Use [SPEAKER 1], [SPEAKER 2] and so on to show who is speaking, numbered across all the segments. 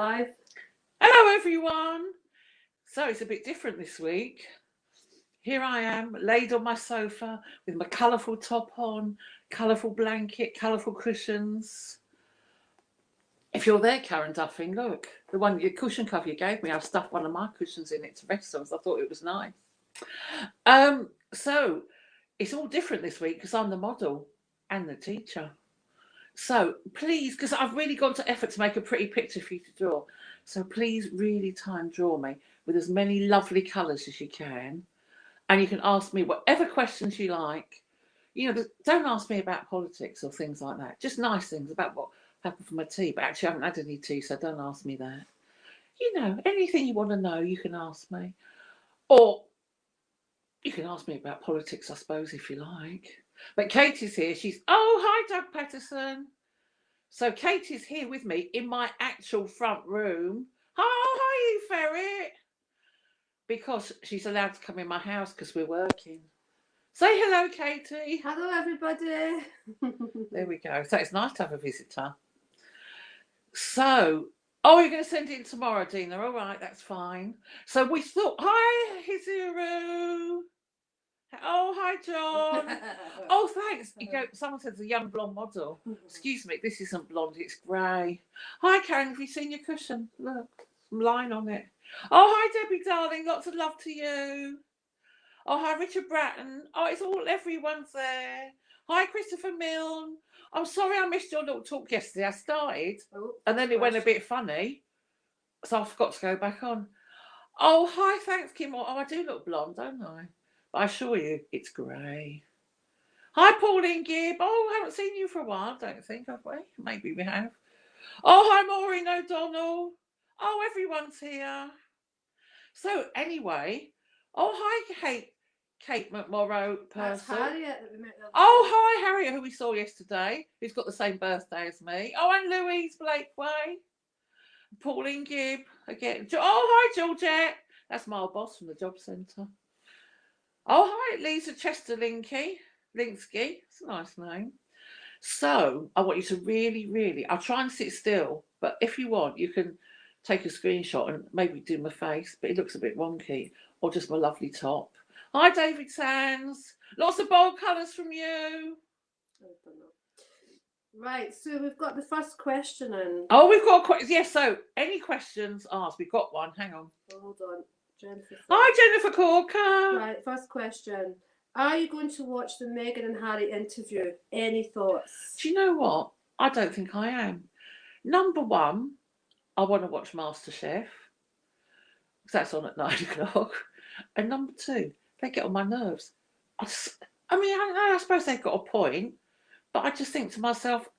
[SPEAKER 1] live.
[SPEAKER 2] Hello everyone. So it's a bit different this week. Here I am, laid on my sofa with my colourful top on, colourful blanket, colourful cushions. If you're there, Karen Duffing, look, your cushion cover you gave me, I've stuffed one of my cushions in it to rest on, so I thought it was nice. So it's all different this week because I'm the model and the teacher. So please, because I've really gone to effort to make a pretty picture for you to draw. So please really try and draw me with as many lovely colours as you can. And you can ask me whatever questions you like. You know, don't ask me about politics or things like that. Just nice things about what happened for my tea. But actually, I haven't had any tea, so don't ask me that. You know, anything you want to know, you can ask me. Or you can ask me about politics, I suppose, if you like. But Katie's here. Hi, Doug Patterson. So Katie's here with me in my actual front room. Oh, hi, you ferret. Because she's allowed to come in my house because we're working. Say hello, Katie.
[SPEAKER 1] Hello, everybody.
[SPEAKER 2] There we go. So it's nice to have a visitor. So, you're going to send it in tomorrow, Dina. All right, that's fine. So we thought, hi, Hizuru. Oh, hi, John. Oh, thanks. Someone says a young blonde model. Excuse me, this isn't blonde, it's grey. Hi, Karen, have you seen your cushion? Look, some line on it. Oh, hi, Debbie, darling. Lots of love to you. Oh, hi, Richard Bratton. Oh, it's all everyone's there. Hi, Christopher Milne. I'm sorry I missed your little talk yesterday. I started, and then it went a bit funny, so I forgot to go back on. Oh, hi, thanks, Kim. Oh, I do look blonde, don't I? But I assure you, it's grey. Hi, Pauline Gibb. Oh, I haven't seen you for a while, don't think, have we? Maybe we have. Oh, hi, Maureen O'Donnell. Oh, everyone's here. So, anyway, hi, Kate McMorrow person.
[SPEAKER 1] That's Harriet.
[SPEAKER 2] Oh, hi, Harriet, who we saw yesterday, who's got the same birthday as me. Oh, and Louise Blakeway. Pauline Gibb again. Oh, hi, Georgette. That's my boss from the job centre. Oh, hi, Lisa Linsky. It's a nice name. So, I want you to really, I'll try and sit still, but if you want, you can take a screenshot and maybe do my face, but it looks a bit wonky, or just my lovely top. Hi, David Sands. Lots of bold colours from you.
[SPEAKER 1] Right, so we've got the first question in.
[SPEAKER 2] Oh, we've got a question. Yes, so any questions asked? We've got one. Hang on.
[SPEAKER 1] Hold on. Jennifer.
[SPEAKER 2] Hi, Jennifer Corker.
[SPEAKER 1] Right, first question. Are you going to watch the Meghan and Harry interview? Any thoughts?
[SPEAKER 2] Do you know what? I don't think I am. Number one, I want to watch MasterChef. Because that's on at 9 o'clock. And number two, they get on my nerves. I suppose they've got a point. But I just think to myself,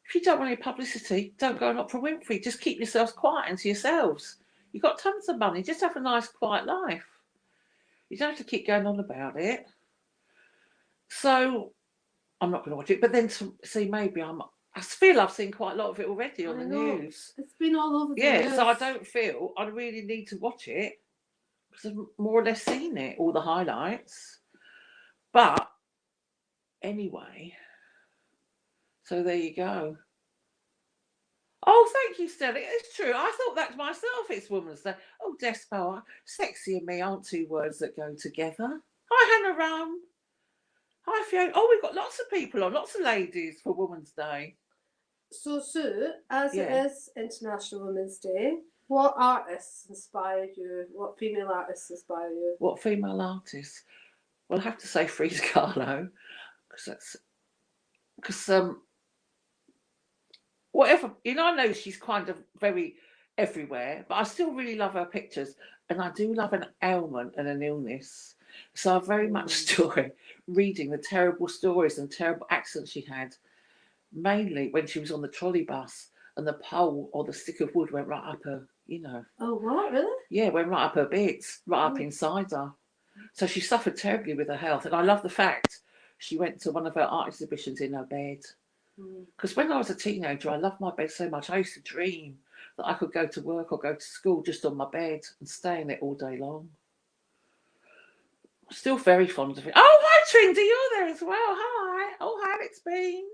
[SPEAKER 2] if you don't want any publicity, don't go on Oprah Winfrey. Just keep yourselves quiet and to yourselves. You've got tons of money. Just have a nice, quiet life. You don't have to keep going on about it. So I'm not going to watch it. But then to see, maybe I feel I've seen quite a lot of it already on the news.
[SPEAKER 1] It's been all over the news.
[SPEAKER 2] So I don't feel I really need to watch it because I've more or less seen it, all the highlights. But anyway, so there you go. Oh, thank you, Stella. It's true. I thought that myself. It's Women's Day. Oh, Despo, sexy and me aren't two words that go together. Hi, Hannah Rum. Hi, Fiona. Oh, we've got lots of people on, lots of ladies for Women's Day.
[SPEAKER 1] So, Sue, as it is International Women's Day, what artists inspire you? What female artists inspire you?
[SPEAKER 2] What female artists? Well, I have to say Frida Kahlo, because whatever, I know she's kind of very everywhere, but I still really love her pictures, and I do love an ailment and an illness. So I very much enjoy reading the terrible stories and terrible accidents she had, mainly when she was on the trolley bus and the pole or the stick of wood went right up her,
[SPEAKER 1] Oh, what, really?
[SPEAKER 2] Yeah, went right up her bits, right up inside her. So she suffered terribly with her health, and I love the fact she went to one of her art exhibitions in her bed. Because when I was a teenager, I loved my bed so much. I used to dream that I could go to work or go to school just on my bed and stay in it all day long. I'm still very fond of it. Oh, hi, Trindy, you're there as well. Hi. Oh, hi, Alex Bean.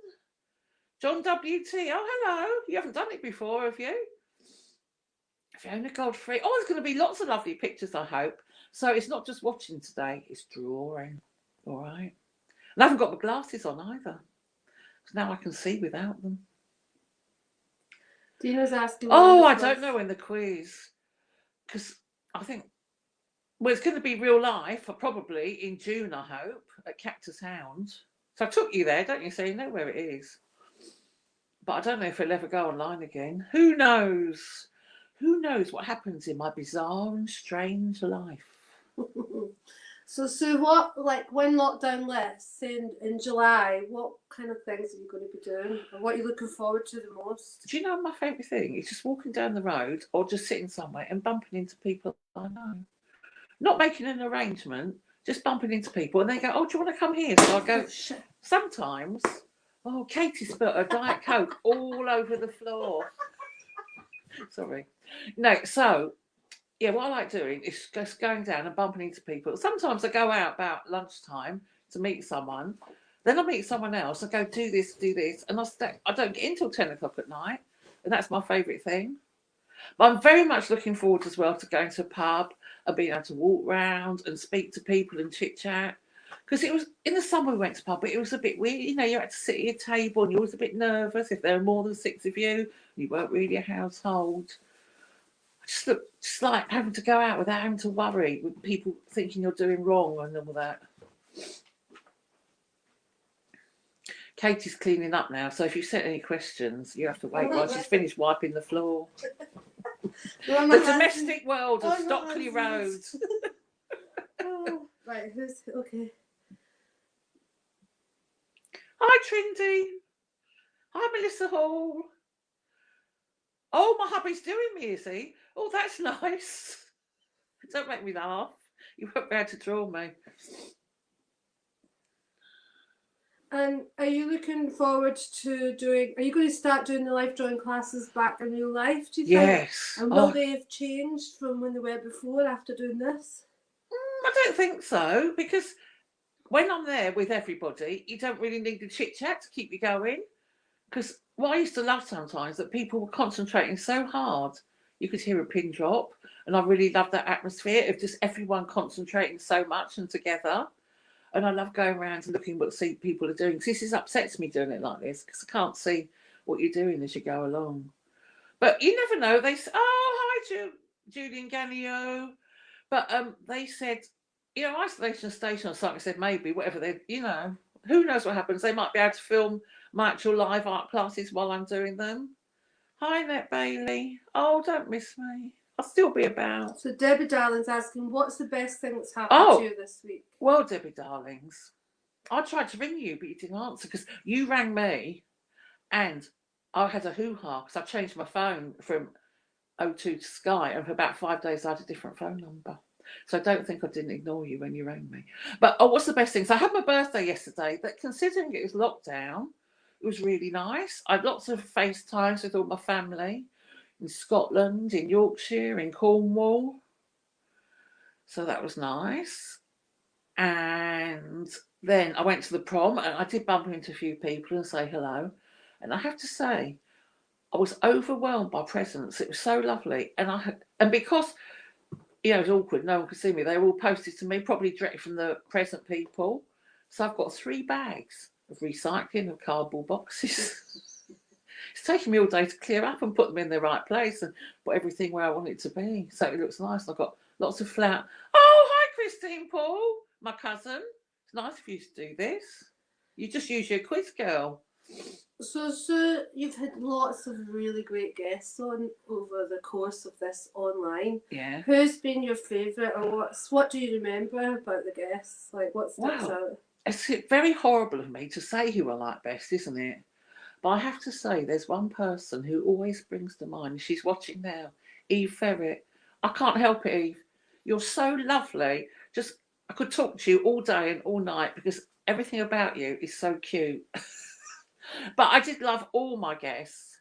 [SPEAKER 2] John W.T. Oh, hello. You haven't done it before, have you? Fiona Godfrey. Oh, there's going to be lots of lovely pictures, I hope. So it's not just watching today, it's drawing. All right. And I haven't got my glasses on either. So now I can see without them.
[SPEAKER 1] Dina's asking.
[SPEAKER 2] Oh, I don't know when the quiz. Because I think, well, it's going to be real life, probably in June, I hope, at Cactus Hound. So I took you there, don't you? So you know where it is. But I don't know if it'll ever go online again. Who knows? Who knows what happens in my bizarre and strange life?
[SPEAKER 1] So, Sue, what, like, when lockdown lifts in July, what kind of things are you going to be doing? Or what are you looking forward to the most?
[SPEAKER 2] Do you know my favourite thing? It's just walking down the road or just sitting somewhere and bumping into people I know. Not making an arrangement, just bumping into people. And they go, oh, do you want to come here? So I go, sometimes. Oh, Katie spilled a Diet Coke all over the floor. Sorry. No, so, yeah, what I like doing is just going down and bumping into people. Sometimes I go out about lunchtime to meet someone. Then I meet someone else. I go, do this. And I don't get in till 10 o'clock at night. And that's my favourite thing. But I'm very much looking forward as well to going to a pub and being able to walk around and speak to people and chit-chat. Because it was, in the summer we went to pub, but it was a bit weird. You know, you had to sit at your table and you're always a bit nervous if there were more than 6 of you and you weren't really a household. Just like having to go out without having to worry with people thinking you're doing wrong and all that. Katie's cleaning up now, so if you set any questions, you have to wait while she's finished wiping the floor. The domestic world of Stockley Road.
[SPEAKER 1] Oh, right, who's okay?
[SPEAKER 2] Hi, Trindy. Hi, Melissa Hall. Oh, my hubby's doing me, is he? Oh, that's nice. Don't make me laugh. You won't be able to draw me.
[SPEAKER 1] And are you looking forward to doing, are you going to start doing the life drawing classes back in real life, do you think?
[SPEAKER 2] Yes.
[SPEAKER 1] And will they have changed from when they were before after doing this?
[SPEAKER 2] I don't think so, because when I'm there with everybody, you don't really need the chit-chat to keep you going. Because what I used to love sometimes, that people were concentrating so hard, you could hear a pin drop. And I really love that atmosphere of just everyone concentrating so much and together. And I love going around and looking what people are doing. Because this upsets me doing it like this, because I can't see what you're doing as you go along. But you never know. They say, oh, hi, Julian Gallio. But they said, you know, Isolation Station or something said maybe, whatever they, you know, who knows what happens. They might be able to film my actual live art classes while I'm doing them. Hi, Net Bailey. Oh, don't miss me. I'll still be about.
[SPEAKER 1] So Debbie Darling's asking, what's the best thing that's happened to you this week?
[SPEAKER 2] Well, Debbie Darlings, I tried to ring you, but you didn't answer because you rang me and I had a hoo-ha because I changed my phone from O2 to Sky, and for about 5 days I had a different phone number. So I don't think I didn't ignore you when you rang me. But what's the best thing? So I had my birthday yesterday, but considering it was lockdown, it was really nice. I had lots of FaceTimes with all my family in Scotland, in Yorkshire, in Cornwall. So that was nice. And then I went to the prom and I did bump into a few people and say hello. And I have to say, I was overwhelmed by presents. It was so lovely. And because, you know, it was awkward, no one could see me, they were all posted to me, probably directly from the present people. So I've got 3 bags of recycling of cardboard boxes. It's taken me all day to clear up and put them in the right place and put everything where I want it to be. So it looks nice. I've got lots of flour. Oh, hi, Christine Paul, my cousin. It's nice of you to do this. You just use your quiz girl.
[SPEAKER 1] So, Sue, you've had lots of really great guests on over the course of this online.
[SPEAKER 2] Yeah.
[SPEAKER 1] Who's been your favourite, or what do you remember about the guests? Like, what sticks out?
[SPEAKER 2] It's very horrible of me to say who I like best, isn't it? But I have to say, there's one person who always springs to mind. She's watching now, Eve Ferret. I can't help it, Eve. You're so lovely. I could talk to you all day and all night because everything about you is so cute. But I did love all my guests.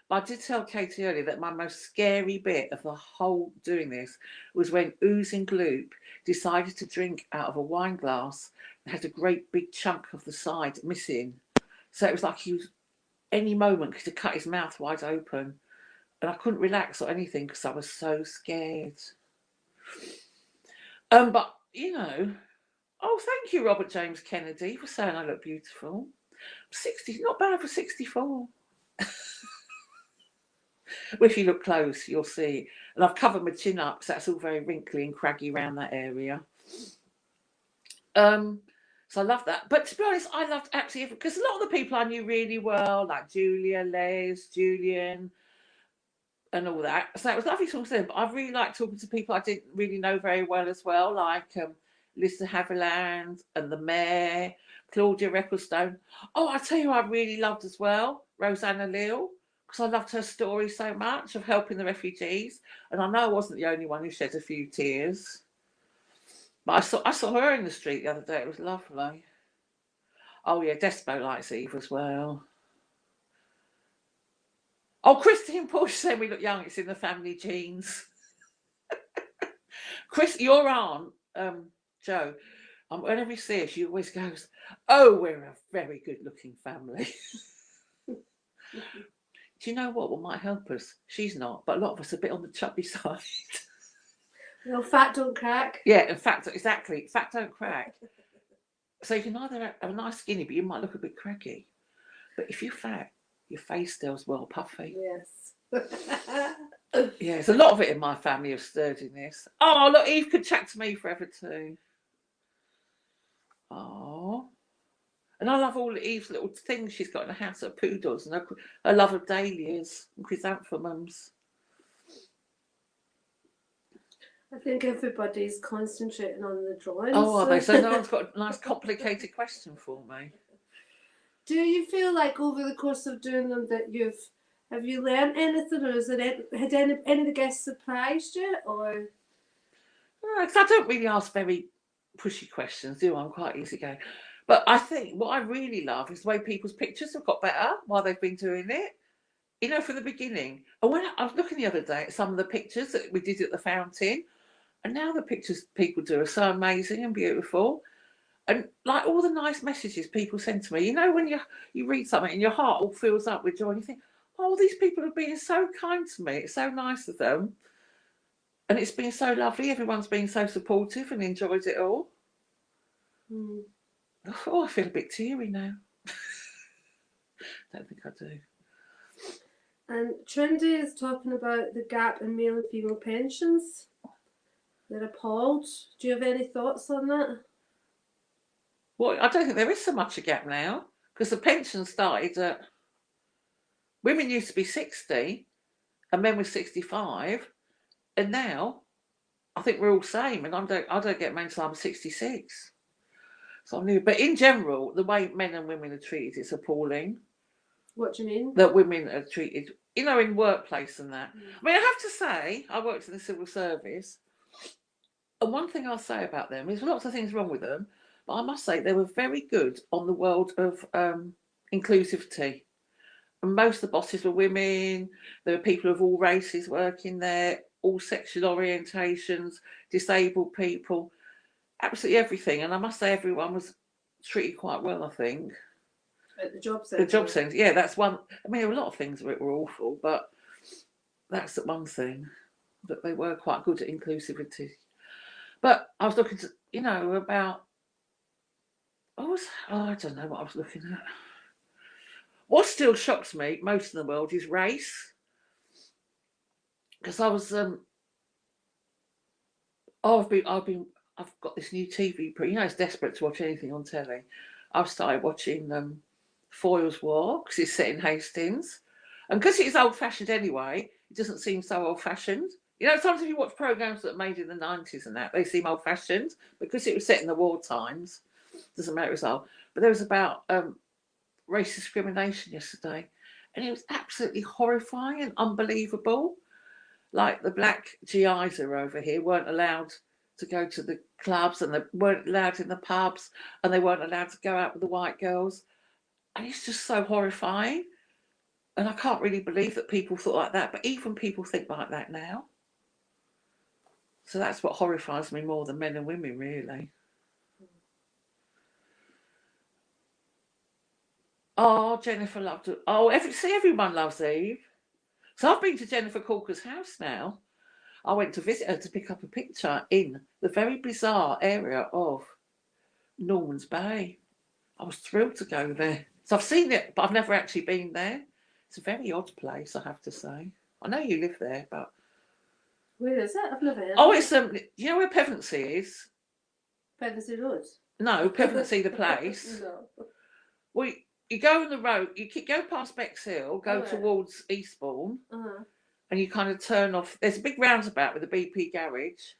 [SPEAKER 2] But I did tell Katie earlier that my most scary bit of the whole doing this was when Oozing Gloop decided to drink out of a wine glass and had a great big chunk of the side missing. So it was like he was any moment could have cut his mouth wide open. and I couldn't relax or anything because I was so scared. But you know, oh, thank you, Robert James Kennedy, for saying I look beautiful. 60, not bad for 64. Well, if you look close, you'll see. And I've covered my chin up, so that's all very wrinkly and craggy around that area. So I love that. But to be honest, I loved absolutely because a lot of the people I knew really well, like Julia, Les, Julian, and all that. So it was lovely talking to them. But I really liked talking to people I didn't really know very well as well, like Lisa Haviland and the Mayor, Claudia Recklestone. Oh, I tell you, I really loved as well Rosanna Leal, because I loved her story so much of helping the refugees. And I know I wasn't the only one who shed a few tears. But I saw her in the street the other day. It was lovely. Oh yeah, Despo likes Eve as well. Oh, Christine Bush saying we look young. It's in the family genes. Chris, your aunt, Jo, whenever you see her, she always goes, "Oh, we're a very good-looking family." Do you know what might help us? She's not, but a lot of us are a bit on the chubby side.
[SPEAKER 1] Well, fat don't crack.
[SPEAKER 2] Yeah, in fact, exactly. Fat don't crack. So you can either have a nice skinny, but you might look a bit cracky. But if you're fat, your face still's well puffy.
[SPEAKER 1] Yes.
[SPEAKER 2] Yeah, there's a lot of it in my family of sturdiness. Oh, look, Eve could chat to me forever too. Oh. And I love all Eve's little things she's got in the house, her poodles and her love of dahlias and chrysanthemums.
[SPEAKER 1] I think everybody's concentrating on the drawings.
[SPEAKER 2] Oh, are they? So no one's got a nice complicated question for me.
[SPEAKER 1] Do you feel like over the course of doing them that have you learned anything, or had any of the guests surprised you, or?
[SPEAKER 2] Because I don't really ask very pushy questions, do I? I'm quite easygoing. But I think what I really love is the way people's pictures have got better while they've been doing it. You know, from the beginning. And when I was looking the other day at some of the pictures that we did at the fountain, and now the pictures people do are so amazing and beautiful. And like all the nice messages people send to me, you know, when you read something and your heart all fills up with joy and you think, oh, these people are being so kind to me. It's so nice of them. And it's been so lovely. Everyone's been so supportive and enjoyed it all.
[SPEAKER 1] Hmm.
[SPEAKER 2] Oh, I feel a bit teary now. Don't think I do.
[SPEAKER 1] And Trendy is talking about the gap in male and female pensions. They're appalled. Do you have any thoughts on that?
[SPEAKER 2] Well, I don't think there is so much a gap now because the pension started at women used to be 60 and men were 65, and now I think we're all same. And I don't get men until I'm 66. So I'm new. But in general, the way men and women are treated is appalling.
[SPEAKER 1] What do you mean?
[SPEAKER 2] That women are treated, you know, in workplace and that. I mean, I have to say, I worked in the civil service, and one thing I'll say about them is lots of things wrong with them, but I must say they were very good on the world of inclusivity. And most of the bosses were women. There were people of all races working there, all sexual orientations, disabled people, absolutely everything. And I must say everyone was treated quite well, I think.
[SPEAKER 1] At the job centre?
[SPEAKER 2] The job centre, yeah, that's one. I mean, there were a lot of things that were awful, but that's the one thing, that they were quite good at inclusivity. But I was looking to, you know, about, I don't know what I was looking at. What still shocks me most in the world is race. Because I was, I've got this new TV, you know, it's desperate to watch anything on telly. I've started watching Foyle's War because it's set in Hastings. And because it's old fashioned anyway, it doesn't seem so old fashioned. You know, sometimes if you watch programmes that are made in the 90s and that, they seem old fashioned because it was set in the war times. Doesn't matter, it's old. But there was about race discrimination yesterday, and it was absolutely horrifying and unbelievable. Like the black GIs are over here weren't allowed to go to the clubs, and they weren't allowed in the pubs, and they weren't allowed to go out with the white girls. And it's just so horrifying. And I can't really believe that people thought like that, but even people think like that now. So that's what horrifies me more than men and women, really. Oh, Jennifer loved it. Oh, everyone loves Eve. So I've been to Jennifer Corker's house now. I went to visit her to pick up a picture in the very bizarre area of Norman's Bay. I was thrilled to go there. So I've seen it, but I've never actually been there. It's a very odd place, I have to say. I know you live there, but...
[SPEAKER 1] Where is it? I've never heard
[SPEAKER 2] Oh,
[SPEAKER 1] of
[SPEAKER 2] it's, you know where Pevensey is?
[SPEAKER 1] Pevensey Road?
[SPEAKER 2] No, Pevensey the place.
[SPEAKER 1] No.
[SPEAKER 2] Well, you go on the road, you go past Bexhill, go
[SPEAKER 1] Right.
[SPEAKER 2] towards Eastbourne,
[SPEAKER 1] Uh-huh.
[SPEAKER 2] and you kind of turn off. There's a big roundabout with a BP garage,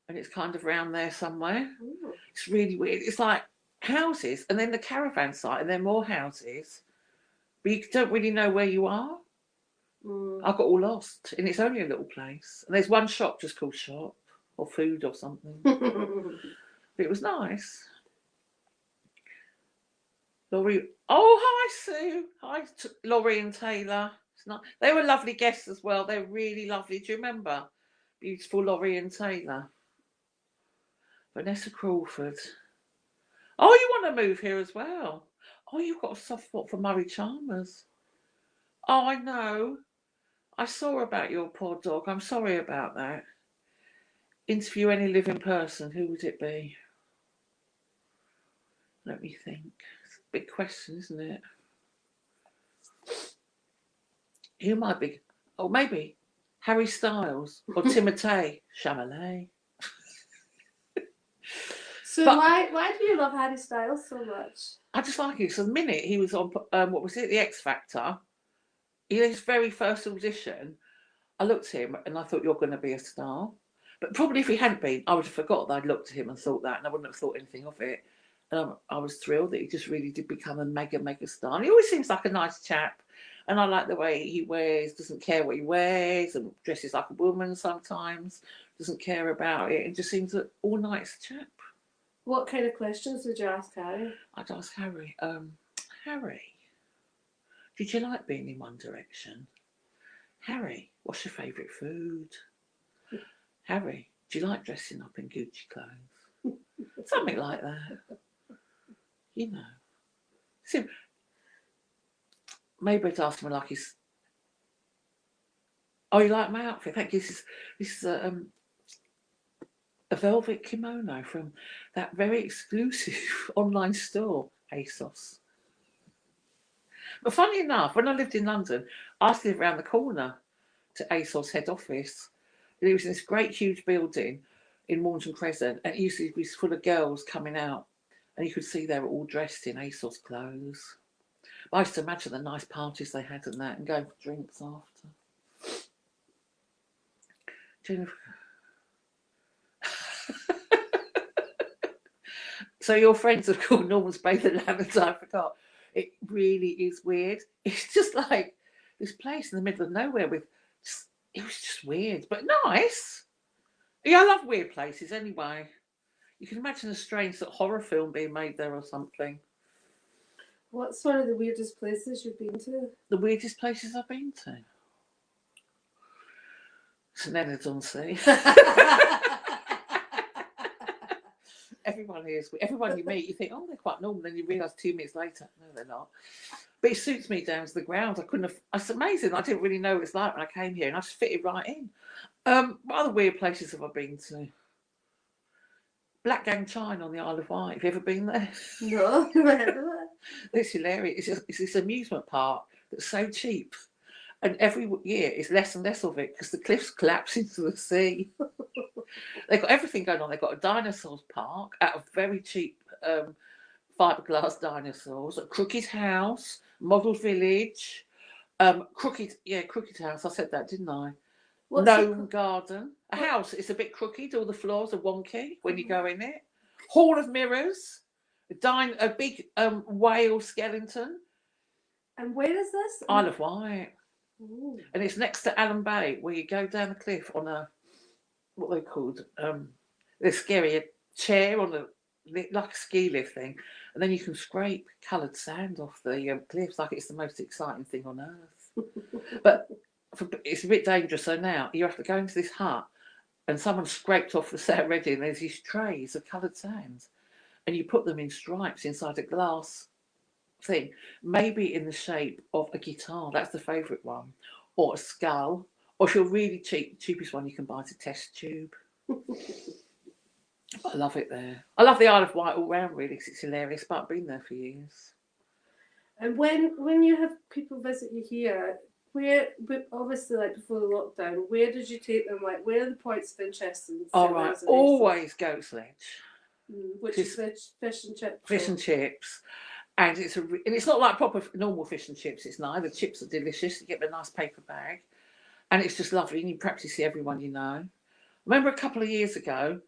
[SPEAKER 2] and it's kind of round there somewhere.
[SPEAKER 1] Ooh.
[SPEAKER 2] It's really weird. It's like houses, and then the caravan site, and then more houses, but you don't really know where you are. I got all lost, and it's only a little place. And there's one shop just called Shop, or Food or something. But it was nice. Laurie, oh hi Sue, hi Laurie and Taylor. It's not. They were lovely guests as well. They're really lovely. Do you remember? Beautiful Laurie and Taylor. Vanessa Crawford. Oh, you want to move here as well? Oh, you've got a soft spot for Murray Chalmers. Oh, I know. I saw about your poor dog. I'm sorry about that. Interview any living person. Who would it be? Let me think. It's a big question, isn't it? Who might be? Oh, maybe Harry Styles or Timothée Chalamet.
[SPEAKER 1] So
[SPEAKER 2] But-
[SPEAKER 1] why do you love Harry Styles so much?
[SPEAKER 2] I just like it. So the minute he was on, what was it, the X Factor, his very first audition, I looked at him and I thought, you're going to be a star. But probably if he hadn't been, I would have forgotten that I'd looked at him and thought that, and I wouldn't have thought anything of it. And I was thrilled that he just really did become a mega star. And he always seems like a nice chap. And I like the way he wears, doesn't care what he wears, and dresses like a woman sometimes, doesn't care about it. It just seems an all nice chap.
[SPEAKER 1] What kind of questions did you ask Harry?
[SPEAKER 2] I'd ask Harry, Harry, did you like being in One Direction? Harry, what's your favourite food? Harry, do you like dressing up in Gucci clothes? Something like that. You know. So maybe I'd ask him like his... Oh, you like my outfit? Thank you. This is a velvet kimono from that very exclusive online store, ASOS. But funny enough, when I lived in London, I used to live around the corner to ASOS head office. It was in this great huge building in Mornington Crescent, and it used to be full of girls coming out, and you could see they were all dressed in ASOS clothes. I used to imagine the nice parties they had and that, and going for drinks after. Jennifer. So your friends have called Norman's Bay the Lavender, I forgot. It really is weird. It's just like this place in the middle of nowhere with it was just weird, but nice. Yeah, I love weird places anyway. You can imagine a strange sort of horror film being made there or something.
[SPEAKER 1] What's one of the weirdest places you've been to?
[SPEAKER 2] The weirdest places I've been to. St Leonard's-on-Sea. Everyone here is weird. Everyone you meet, you think, oh, they're quite normal. Then you realise 2 minutes later, no, they're not. But it suits me down to the ground. I couldn't have. It's amazing. I didn't really know what it's like when I came here, and I just fitted right in. What other weird places have I been to? Black Gang Chine on the Isle of Wight. Have you ever been there?
[SPEAKER 1] No, never heard of it.
[SPEAKER 2] It's hilarious. It's this amusement park that's so cheap, and every year it's less and less of it because the cliffs collapse into the sea. They've got everything going on. They've got a dinosaurs park out of very cheap fiberglass dinosaurs, a Crooked House, Model Village, Crooked House. I said that, didn't I? Gnome Garden. A house. It's a bit crooked. All the floors are wonky when you go in it. Hall of Mirrors. A big whale skeleton. And
[SPEAKER 1] where is this?
[SPEAKER 2] Isle of Wight.
[SPEAKER 1] Ooh.
[SPEAKER 2] And it's next to Allen Bay, where you go down the cliff on a, what they called, they're scary, a chair on a, like a ski lift thing, and then you can scrape coloured sand off the cliffs like it's the most exciting thing on earth. But it's a bit dangerous, so now you have to go into this hut, and someone scraped off the sand already, and there's these trays of coloured sands, and you put them in stripes inside a glass thing, maybe in the shape of a guitar. That's the favourite one. or a skull, or if you're really cheap, the cheapest one you can buy is a test tube. I love it there. I love the Isle of Wight all round, really, because it's hilarious, but I've been there for years.
[SPEAKER 1] And when you have people visit you here, but obviously, like before the lockdown, where did you take them? Like, where are the points of interest?
[SPEAKER 2] All right, always Goat's Ledge.
[SPEAKER 1] Which is fish and chips.
[SPEAKER 2] Fish and chips. And it's not like proper normal fish and chips. It's nice. The chips are delicious. You get a nice paper bag, and it's just lovely. And you practically see everyone you know. I remember a couple of years ago,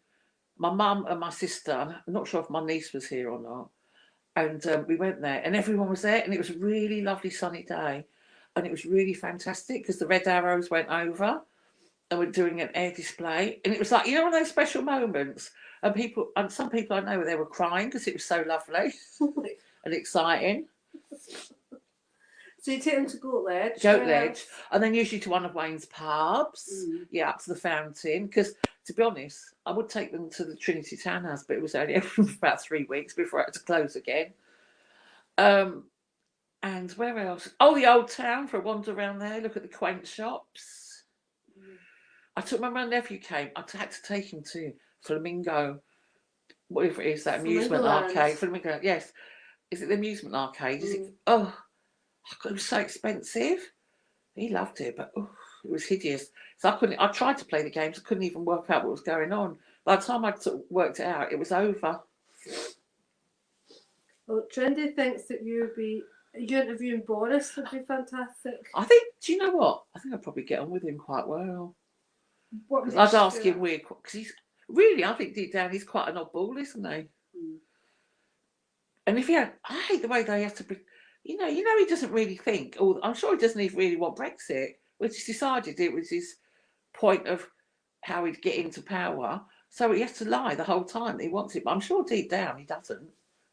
[SPEAKER 2] my mum and my sister. I'm not sure if my niece was here or not, and we went there, and everyone was there, and it was a really lovely sunny day, and it was really fantastic because the Red Arrows went over, and we're doing an air display, and it was like, you know, one of those special moments, and some people I know they were crying because it was so lovely. And exciting.
[SPEAKER 1] So you take them to Goat Ledge?
[SPEAKER 2] Goat Ledge. And then usually to one of Wayne's pubs. Yeah, up to the fountain. Because, to be honest, I would take them to the Trinity Townhouse, but it was only open for about 3 weeks before I had to close again. And where else? Oh, the Old Town for a wander around there. Look at the quaint shops. When my nephew came, I had to take him to Flamingo. Whatever it is, that amusement arcade. Flamingo, yes. Is it the amusement arcade? Is it? Oh, it was so expensive. He loved it, but it was hideous. So I tried to play the games. I couldn't even work out what was going on. By the time I sort of worked it out, it was over.
[SPEAKER 1] Well, Trendy thinks that you interviewing Boris would be fantastic.
[SPEAKER 2] I think. Do you know what? I think I'd probably get on with him quite well. I'd ask him weird, because he's really. I think deep down he's quite an oddball, isn't he? And I hate the way they have to be, he doesn't really think, or I'm sure he doesn't even really want Brexit, which he's decided it was his point of how he'd get into power. So he has to lie the whole time that he wants it. But I'm sure deep down he doesn't.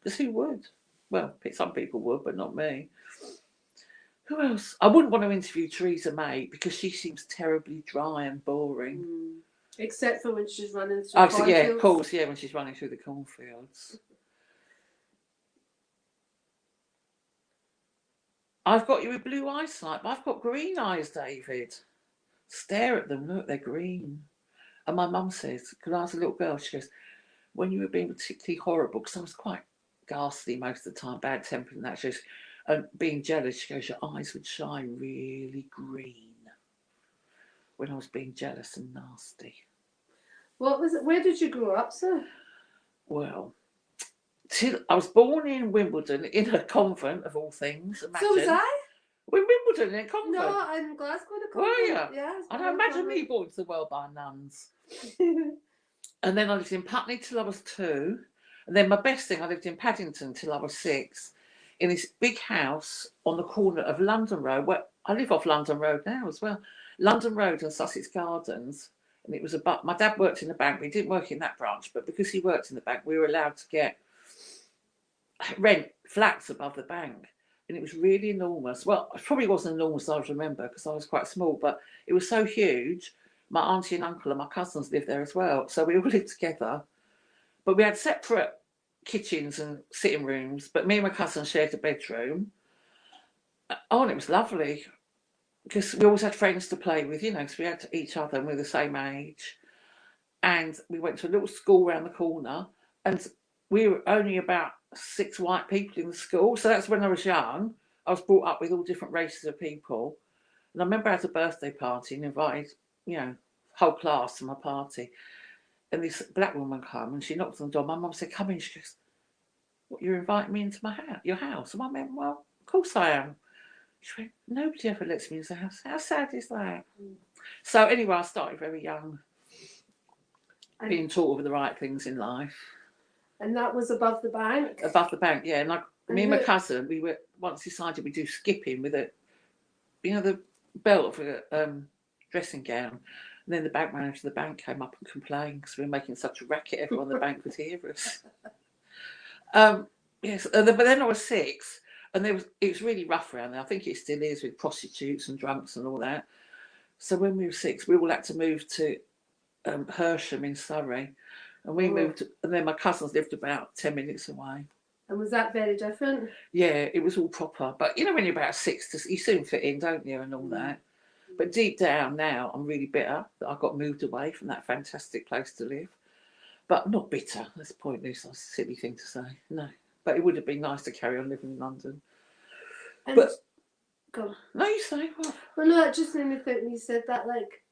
[SPEAKER 2] Because who would? Well, some people would, but not me. Who else? I wouldn't want to interview Theresa May because she seems terribly dry and boring.
[SPEAKER 1] Except for when she's running through cornfields.
[SPEAKER 2] Yeah, of course, yeah, when she's running through the cornfields. I've got you with blue eyesight, but I've got green eyes, David. Stare at them, look, they're green. And my mum says, because I was a little girl, she goes, when you were being particularly horrible, because I was quite ghastly most of the time, bad tempered and that, she goes, and being jealous, she goes, your eyes would shine really green when I was being jealous and nasty.
[SPEAKER 1] What was it? Where did you grow up, sir?
[SPEAKER 2] Well, I was born in Wimbledon, in a convent of all things. Imagine.
[SPEAKER 1] So was I?
[SPEAKER 2] We're in Wimbledon, in a convent.
[SPEAKER 1] No, I'm in Glasgow, in a convent.
[SPEAKER 2] Were you?
[SPEAKER 1] Yeah.
[SPEAKER 2] I don't imagine me born to the world by nuns. And then I lived in Putney till I was 2. And then my best thing, I lived in Paddington till I was 6, in this big house on the corner of London Road, where I live off London Road now as well. London Road and Sussex Gardens. And it was my dad worked in the bank. We didn't work in that branch, but because he worked in the bank, we were allowed to rent flats above the bank. And it was really enormous. Well, it probably wasn't enormous as I remember because I was quite small, but it was so huge. My auntie and uncle and my cousins lived there as well. So we all lived together. But we had separate kitchens and sitting rooms, but me and my cousin shared a bedroom. Oh, and it was lovely because we always had friends to play with, because we had each other and we were the same age. And we went to a little school around the corner, and we were only about 6 white people in the school. So that's when I was young. I was brought up with all different races of people. And I remember I had a birthday party and invited, whole class to my party. And this black woman came and she knocked on the door. My mum said, come in. She goes, what, you're inviting me into your house? And I went, well, of course I am. She went, nobody ever lets me into the house. How sad is that? So anyway, I started very young, being taught all the right things in life.
[SPEAKER 1] And that was above the bank?
[SPEAKER 2] Above the bank, yeah. And me and my cousin, we were once decided we'd do skipping with the belt of a dressing gown. And then the bank manager of the bank came up and complained because we were making such a racket, everyone in the bank could hear us. Yes, but then I was 6, and it was really rough around there. I think it still is, with prostitutes and drunks and all that. So when we were 6, we all had to move to Hersham in Surrey. And we moved, and then my cousins lived about 10 minutes away.
[SPEAKER 1] And was that very different?
[SPEAKER 2] Yeah, it was all proper. But when you're about 6, you soon fit in, don't you, and all that. But deep down now, I'm really bitter that I got moved away from that fantastic place to live. But I'm not bitter. That's pointless. That's a silly thing to say. No. But it would have been nice to carry on living in London.
[SPEAKER 1] And
[SPEAKER 2] But
[SPEAKER 1] go on.
[SPEAKER 2] no, you say what?
[SPEAKER 1] Well, no, it just made me think when you said that. Like,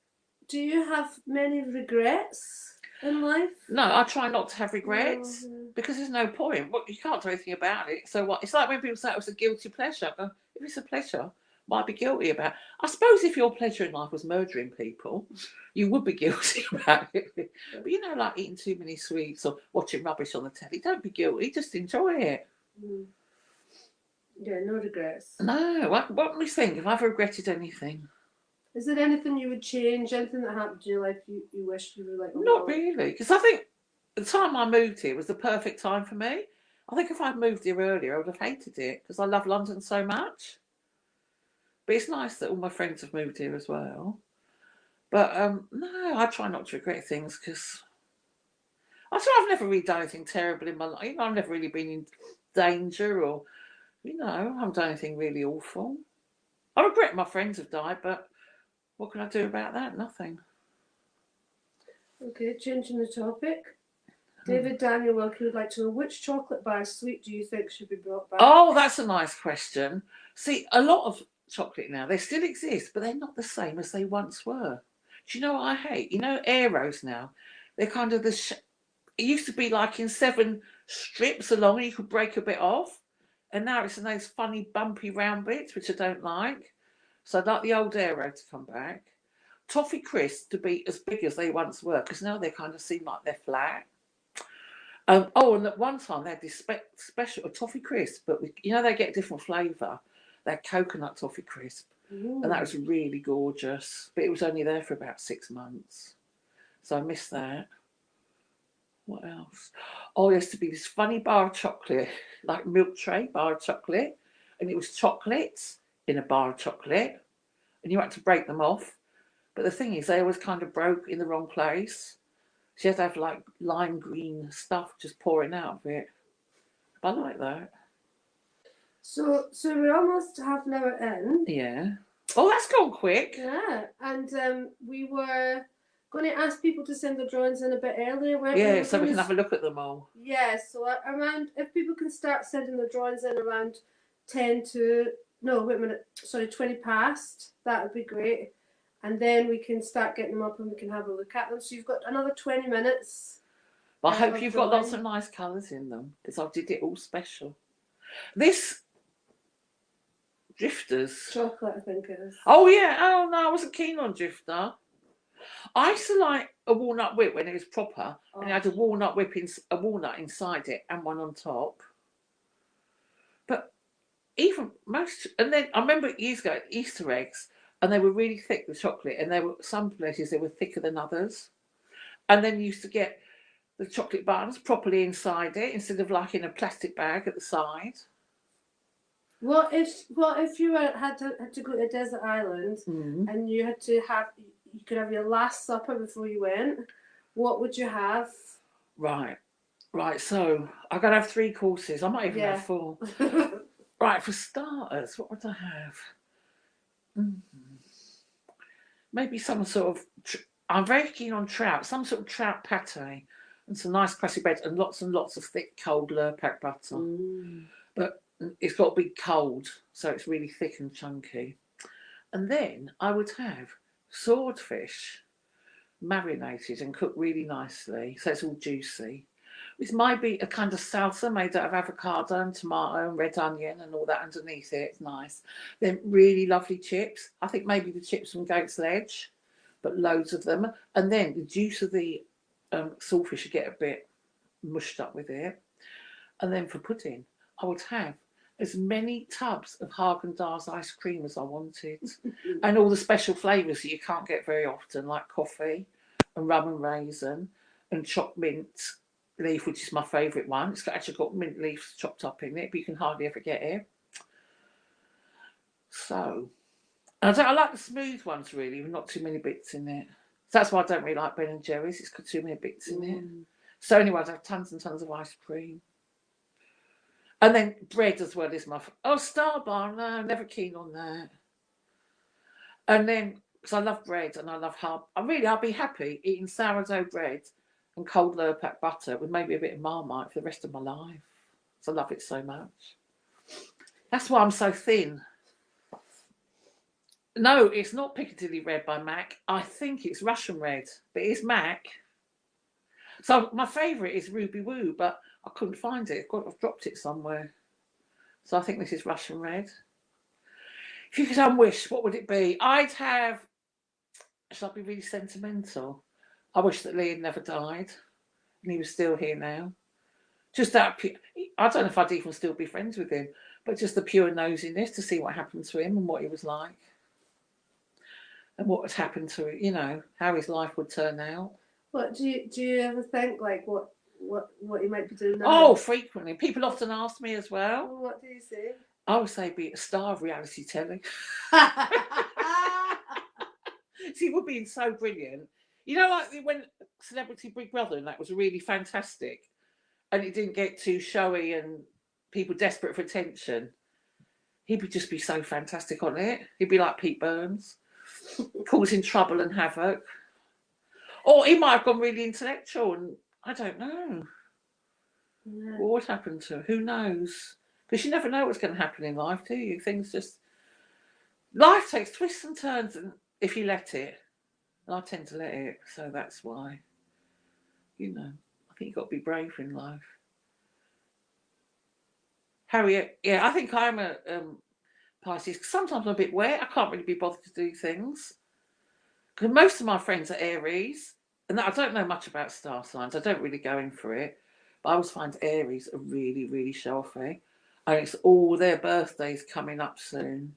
[SPEAKER 1] do you have many regrets in life?
[SPEAKER 2] No, I try not to have regrets
[SPEAKER 1] No.
[SPEAKER 2] because there's no point. Well, you can't do anything about it. So what? It's like when people say it was a guilty pleasure. I go, if it's a pleasure, what I'd be guilty about? I suppose if your pleasure in life was murdering people, you would be guilty about it. But you know, like eating too many sweets or watching rubbish on the telly, don't be guilty. Just enjoy it.
[SPEAKER 1] Mm. Yeah, no regrets.
[SPEAKER 2] No, what do you think? If I've regretted anything?
[SPEAKER 1] Is there anything you would change? Anything that happened in your life you wish you were like? Oh,
[SPEAKER 2] Not
[SPEAKER 1] no.
[SPEAKER 2] really, because I think the time I moved here was the perfect time for me. I think if I'd moved here earlier, I would have hated it because I love London so much. But it's nice that all my friends have moved here as well. But no, I try not to regret things because I think I've never really done anything terrible in my life. I've never really been in danger or, I haven't done anything really awful. I regret my friends have died, but what can I do about that? Nothing.
[SPEAKER 1] Okay, changing the topic. David Daniel Wilkie would like to know, which chocolate bar sweet do you think should be brought back?
[SPEAKER 2] Oh, that's a nice question. See, a lot of chocolate now, they still exist, but they're not the same as they once were. Do you know what I hate? Aeros now, they're kind of it used to be like in 7 strips along and you could break a bit off. And now it's in those funny bumpy round bits, which I don't like. So I'd like the old Aero to come back. Toffee crisps to be as big as they once were, because now they kind of seem like they're flat. And at one time they had this special toffee crisp, but they get a different flavour. They had coconut toffee crisp,
[SPEAKER 1] Ooh.
[SPEAKER 2] and that was really gorgeous. But it was only there for about 6 months, so I missed that. What else? Oh, there used to be this funny bar of chocolate, like milk tray bar of chocolate, and it was chocolates in a bar of chocolate, and you had to break them off. But the thing is, they always kind of broke in the wrong place. She had to have like lime green stuff just pouring out of it. I like that.
[SPEAKER 1] So we're almost half an hour in.
[SPEAKER 2] Yeah. Oh, that's gone quick.
[SPEAKER 1] Yeah, and we were going to ask people to send their drawings in a bit earlier, weren't we?
[SPEAKER 2] Yeah, so we can have a look at them all.
[SPEAKER 1] Yeah, so around, if people can start sending their drawings in around 20 past, that would be great. And then we can start getting them up and we can have a look at them. So you've got another 20 minutes.
[SPEAKER 2] I hope you've got lots of nice colours in them, because I did it all special. This Drifters.
[SPEAKER 1] Chocolate, I think it is.
[SPEAKER 2] Oh, yeah. Oh, no, I wasn't keen on Drifter. I used to like a walnut whip when it was proper, and it had a walnut walnut inside it and one on top. But even and then I remember years ago, Easter eggs, and they were really thick, the chocolate, and some places they were thicker than others. And then you used to get the chocolate buns properly inside it instead of like in a plastic bag at the side.
[SPEAKER 1] What if you had to go to a desert island and you could have your last supper before you went? What would you have? Right.
[SPEAKER 2] So I gotta have 3 courses. I might even have 4. Right, for starters, what would I have? Maybe some sort of. I'm very keen on trout. Some sort of trout pate and some nice crusty bread and lots of thick cold Lurpak butter. But it's got to be cold, so it's really thick and chunky. And then I would have swordfish marinated and cooked really nicely, so it's all juicy. This might be a kind of salsa made out of avocado and tomato and red onion and all that underneath it. It's nice. Then really lovely chips. I think maybe the chips from Goat's Ledge, but loads of them. And then the juice of the saltfish should get a bit mushed up with it. And then for pudding, I would have as many tubs of Haagen-Dazs ice cream as I wanted. And all the special flavours that you can't get very often, like coffee and rum and raisin and chopped mint leaf, which is my favourite one. It's actually got mint leaves chopped up in it, but you can hardly ever get it. So, and I like the smooth ones really, with not too many bits in it. So that's why I don't really like Ben and Jerry's. It's got too many bits in it. So anyway, I'd have tons and tons of ice cream. And then bread as well is my... Star Bar, no, never keen on that. And then because I love bread and I love I'll be happy eating sourdough bread and cold Lurpak butter with maybe a bit of Marmite for the rest of my life. So I love it so much. That's why I'm so thin. No, it's not Piccadilly Red by MAC. I think it's Russian Red, but it's MAC. So my favourite is Ruby Woo, but I couldn't find it. I've dropped it somewhere. So I think this is Russian Red. If you could unwish, what would it be? I'd have... Shall I be really sentimental? I wish that Lee had never died and he was still here now. Just that... I don't know if I'd even still be friends with him, but just the pure nosiness to see what happened to him and what he was like. And what had happened to it, you know, how his life would turn out.
[SPEAKER 1] What do you ever think, like, what he might be doing now?
[SPEAKER 2] Oh, frequently. People often ask me as well.
[SPEAKER 1] Well, what do you say?
[SPEAKER 2] I would say be a star of reality telly. See, would be so brilliant. You know, like when Celebrity Big Brother, and that was really fantastic, and it didn't get too showy and people desperate for attention. He would just be so fantastic on it. He'd be like Pete Burns, causing trouble and havoc. Or he might have gone really intellectual, and I don't know. Yeah. What would happen to him? Who knows? Because you never know what's going to happen in life, do you? Things just... Life takes twists and turns if you let it. And I tend to let it, so that's why. You know, I think you've got to be brave in life. Harriet, yeah, I think I'm a Pisces. Sometimes I'm a bit wet. I can't really be bothered to do things. Because most of my friends are Aries. And I don't know much about star signs. I don't really go in for it. But I always find Aries are really, really showy. And it's all their birthdays coming up soon.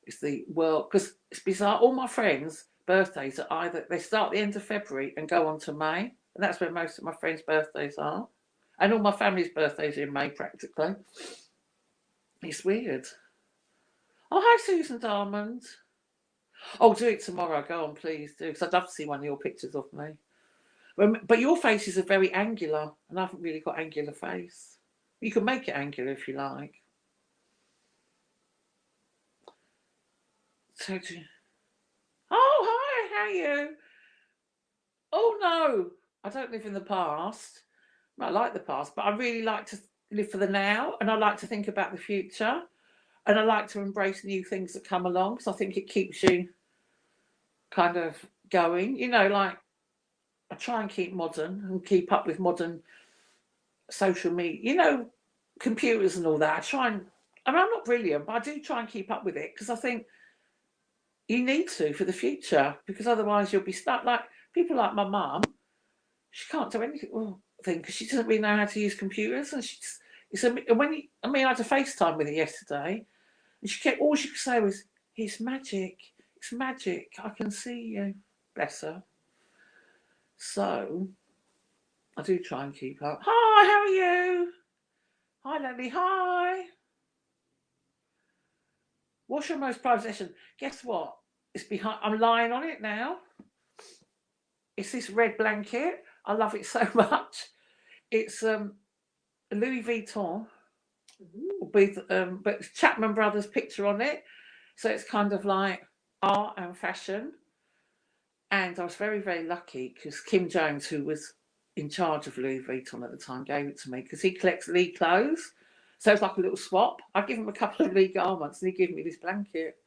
[SPEAKER 2] It's the world, because it's bizarre. All my friends' birthdays are either, they start at the end of February and go on to May. And that's where most of my friends' birthdays are. And all my family's birthdays are in May, practically. It's weird. Oh, hi, Susan Diamond. Oh, do it tomorrow. Go on, please do. Because I'd love to see one of your pictures of me. But your faces are very angular. And I haven't really got angular face. You can make it angular if you like. So oh, hi, how are you? Oh, no. I don't live in the past. I like the past, but I really like to live for the now. And I like to think about the future. And I like to embrace new things that come along. Because I think it keeps you kind of going. You know, like, I try and keep modern and keep up with modern social media. You know, computers and all that. I mean, I'm not brilliant, but I do try and keep up with it. Because I think you need to for the future. Because otherwise you'll be stuck. Like, people like my mum, she can't do anything because she doesn't really know how to use computers. And I had a FaceTime with her yesterday. And all she could say was, "It's magic. It's magic. I can see you." Bless her. So, I do try and keep up. Hi, how are you? Hi, Lily. Hi. What's your most prized possession? Guess what? It's behind. I'm lying on it now. It's this red blanket. I love it so much. It's Louis Vuitton with but Chapman Brothers picture on it. So it's kind of like art and fashion. And I was very, very lucky because Kim Jones, who was in charge of Louis Vuitton at the time, gave it to me because he collects Lee clothes. So it's like a little swap. I give him a couple of Lee garments and he gave me this blanket.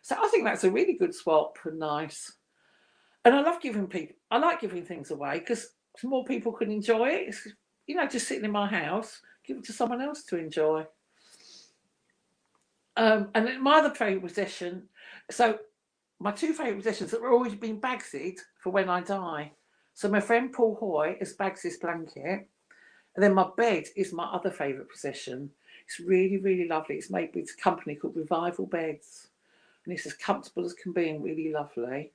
[SPEAKER 2] So I think that's a really good swap and nice. And I like giving things away because more people can enjoy it. It's, you know, just sitting in my house, give it to someone else to enjoy. And then my other favourite possession, so my two favourite possessions that were always been Bagsied for when I die. So my friend Paul Hoy has bagged this blanket. And then my bed is my other favourite possession. It's really, really lovely. It's made with a company called Revival Beds. And it's as comfortable as can be and really lovely.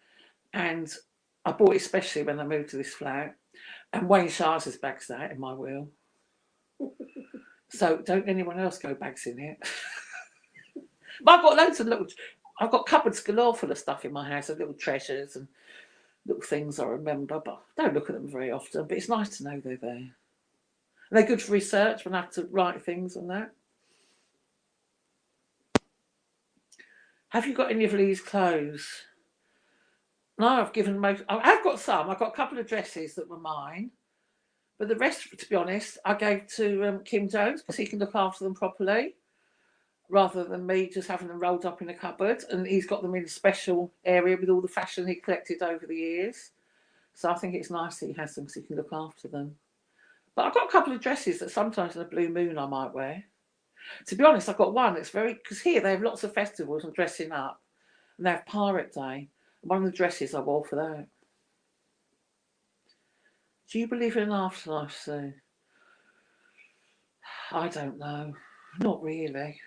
[SPEAKER 2] And I bought it especially when I moved to this flat. And Wayne Shires has bags that in my will. So don't anyone else go bags in it. But I've got loads of I've got cupboards galore full of stuff in my house, of little treasures and little things I remember, but I don't look at them very often. But it's nice to know they're there. And they're good for research when I have to write things and that. Have you got any of Lee's clothes? No, I've given most. I've got some. I've got a couple of dresses that were mine, but the rest, to be honest, I gave to Kim Jones because he can look after them properly, rather than me just having them rolled up in a cupboard. And he's got them in a special area with all the fashion he collected over the years. So I think it's nice that he has them because he can look after them. But I've got a couple of dresses that sometimes in a blue moon I might wear. To be honest, I've got one that's very, because here they have lots of festivals and dressing up, and they have Pirate Day. One of the dresses I wore for that. Do you believe in an afterlife, Sue? I don't know. Not really.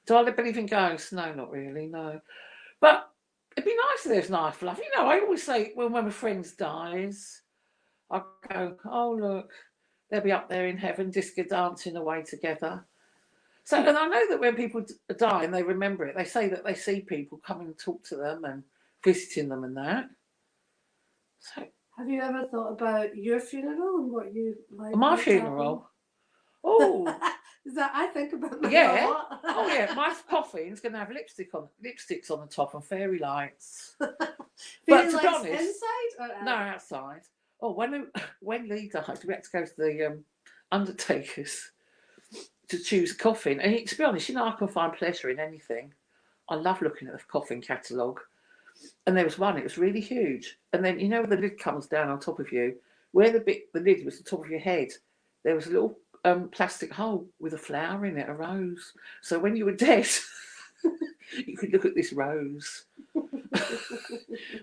[SPEAKER 2] Do I believe in ghosts? No, not really, no. But it'd be nice if there's an afterlife. You know, I always say when one of my friends dies, I go, oh, look, they'll be up there in heaven, disco dancing away together. So, and I know that when people die and they remember it, they say that they see people come and talk to them and visiting them and that. So,
[SPEAKER 1] have you ever thought about your funeral and what you like?
[SPEAKER 2] My funeral? Oh,
[SPEAKER 1] is that I think about my
[SPEAKER 2] yeah.
[SPEAKER 1] lot.
[SPEAKER 2] Oh yeah, my coffin's going to have lipsticks on the top and fairy lights. But to be honest,
[SPEAKER 1] inside or out?
[SPEAKER 2] No, outside. Oh, when Lee died, we had to go to the undertakers to choose a coffin. And to be honest, you know, I can find pleasure in anything. I love looking at the coffin catalogue. And there was one, it was really huge. And then, you know, the lid comes down on top of you, where the lid was the top of your head, there was a little plastic hole with a flower in it, a rose. So when you were dead, you could look at this rose.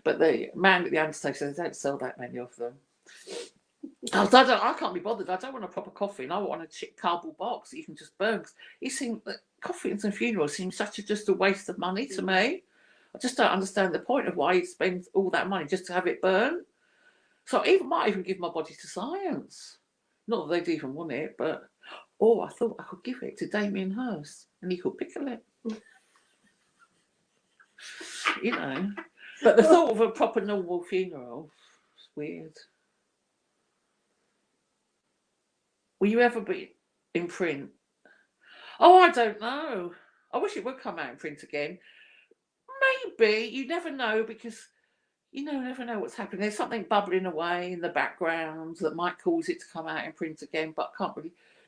[SPEAKER 2] But the man at the undertaker said they don't sell that many of them. I can't be bothered. I don't want a proper coffin. I want a cardboard box that you can just burn. It seems that coffins and funerals seem just a waste of money to me. I just don't understand the point of why you spend all that money just to have it burned. So I might even give my body to science. Not that they'd even want it, but I thought I could give it to Damien Hirst and he could pickle it. You know. But the thought of a proper normal funeral is weird. Will you ever be in print? Oh, I don't know. I wish it would come out in print again. Maybe. You never know because you never know what's happening. There's something bubbling away in the background that might cause it to come out in print again, but I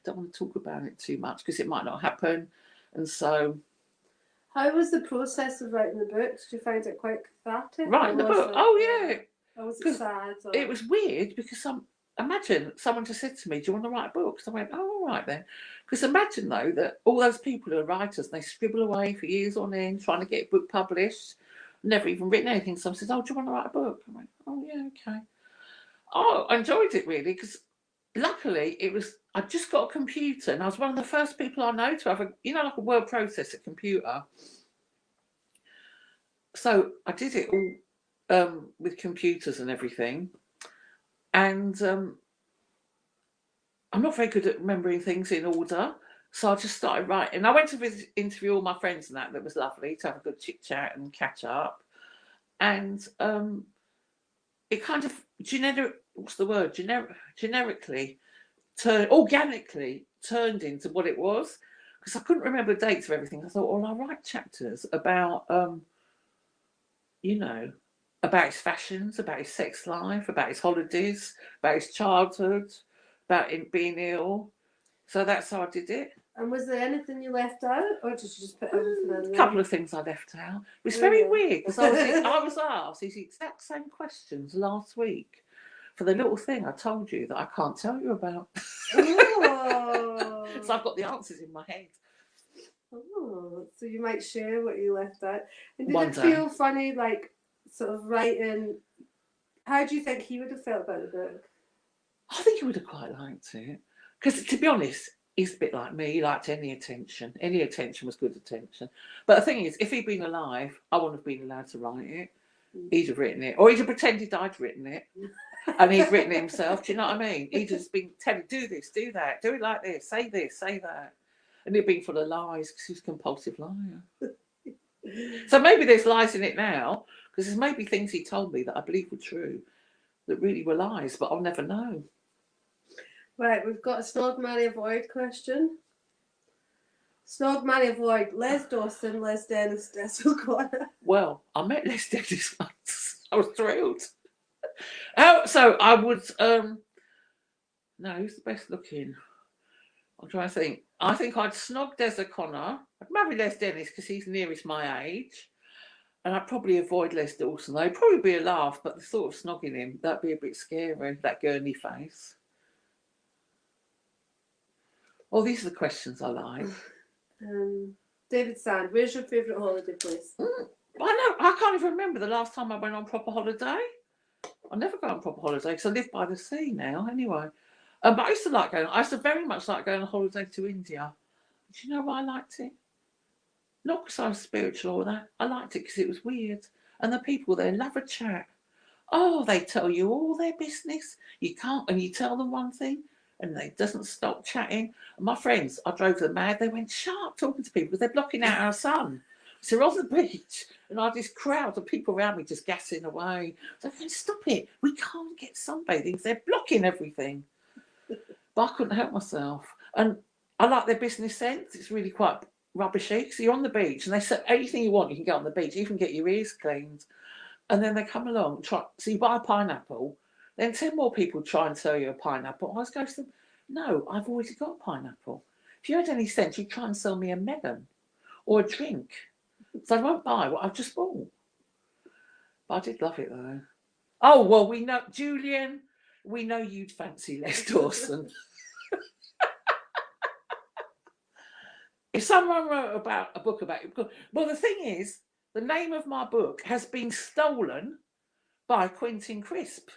[SPEAKER 2] don't want to talk about it too much because it might not happen. And so...
[SPEAKER 1] How was the process of writing the book? Did you find it quite cathartic?
[SPEAKER 2] Writing the book? Yeah.
[SPEAKER 1] Or was it sad? Or...
[SPEAKER 2] It was weird because imagine someone just said to me, do you want to write a book? So I went, oh, all right then. Because imagine, though, that all those people who are writers, and they scribble away for years on end trying to get a book published, never even written anything. Someone says, oh, do you want to write a book? I went, oh, yeah, okay. Oh, I enjoyed it, really, because luckily I just got a computer, and I was one of the first people I know to have like a word processor computer. So I did it all with computers and everything. And I'm not very good at remembering things in order. So I just started writing. I went to interview all my friends and that was lovely to have a good chit chat and catch up. And it kind of generically organically turned into what it was. Because I couldn't remember the dates of everything. I thought, well, I'll write chapters about, about his fashions, about his sex life, about his holidays, about his childhood, about him being ill. So that's how I did it.
[SPEAKER 1] And was there anything you left out, or did you just put everything in there?
[SPEAKER 2] A couple of things I left out. It was very weird because I was asked these exact same questions last week for the little thing I told you that I can't tell you about.
[SPEAKER 1] Oh.
[SPEAKER 2] So I've got the answers in my head.
[SPEAKER 1] Oh, so you might share what you left out. And did it feel funny, like sort of writing? How do you think he would have felt about the book?
[SPEAKER 2] I think he would have quite liked it. Because to be honest, he's a bit like me. He liked any attention. Any attention was good attention. But the thing is, if he'd been alive, I wouldn't have been allowed to write it. He'd have written it. Or he'd have pretended I'd written it. And he'd written it himself. Do you know what I mean? He'd just been telling, do this, do that, do it like this, say that. And he'd been full of lies because he was a compulsive liar. So maybe there's lies in it now, because there's maybe things he told me that I believe were true, that really were lies, but I'll never know.
[SPEAKER 1] Right, we've got a Snog, Marry, Avoid question. Snog, marry, avoid. Les Dawson, Les Dennis, Cecil Connor.
[SPEAKER 2] Well, I met Les Dennis once. I was thrilled. So I would. No, who's the best looking? I'm trying to think. I think I'd snog Des O'Connor. I'd marry Les Dennis because he's nearest my age. And I'd probably avoid Les Dawson. They'd probably be a laugh, but the thought of snogging him, that'd be a bit scary, that gurney face. Oh, these are the questions I like.
[SPEAKER 1] David Sand, where's your favourite holiday place?
[SPEAKER 2] I can't even remember the last time I went on proper holiday. I never go on proper holiday because I live by the sea now anyway. But I used to very much like going on holiday to India. Do you know why I liked it? Not because I was spiritual or that. I liked it because it was weird. And the people there love a chat. Oh, they tell you all their business. You can't, and you tell them one thing, and they doesn't stop chatting. And my friends, I drove them mad. They went sharp talking to people because they're blocking out our sun. So we're on the beach, and I had this crowd of people around me just gassing away. So I said, stop it. We can't get sunbathing because they're blocking everything. But I couldn't help myself. And I like their business sense. It's really quite rubbishy. So you're on the beach, and they say anything you want, you can get on the beach. You can get your ears cleaned. And then they come along, so you buy a pineapple, then 10 more people try and sell you a pineapple. I was going to them, no, I've already got a pineapple. If you had any sense, you'd try and sell me a melon or a drink. So I won't buy what I've just bought. But I did love it though. Oh, well, we know, Julian, we know you'd fancy Les Dawson. If someone wrote about a book about it, well, the thing is, the name of my book has been stolen by Quentin Crisp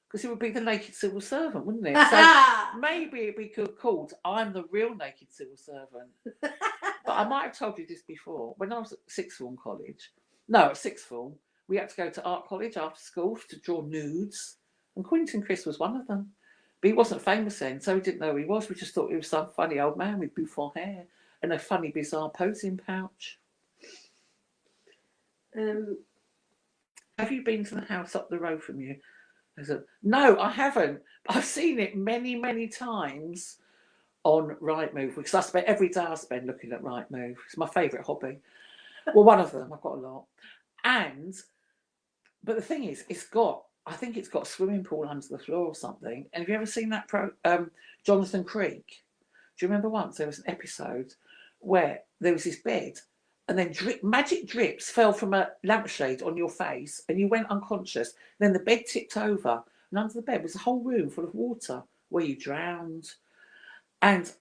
[SPEAKER 2] because it would be the Naked Civil Servant, wouldn't it? So maybe it'd be called I'm the Real Naked Civil Servant. But I might have told you this before. When I was at sixth form, we had to go to art college after school to draw nudes, and Quentin Crisp was one of them. But he wasn't famous then, so we didn't know who he was. We just thought he was some funny old man with bouffant hair and a funny, bizarre posing pouch. Have you been to the house up the road from you? I said, no, I haven't. I've seen it many, many times on Rightmove because I spend every day I spend looking at Rightmove. It's my favourite hobby. Well, one of them. I've got a lot. But the thing is, I think it's got a swimming pool under the floor or something. And have you ever seen that Jonathan Creek? Do you remember once there was an episode where there was this bed and then magic drips fell from a lampshade on your face and you went unconscious. Then the bed tipped over and under the bed was a whole room full of water where you drowned. And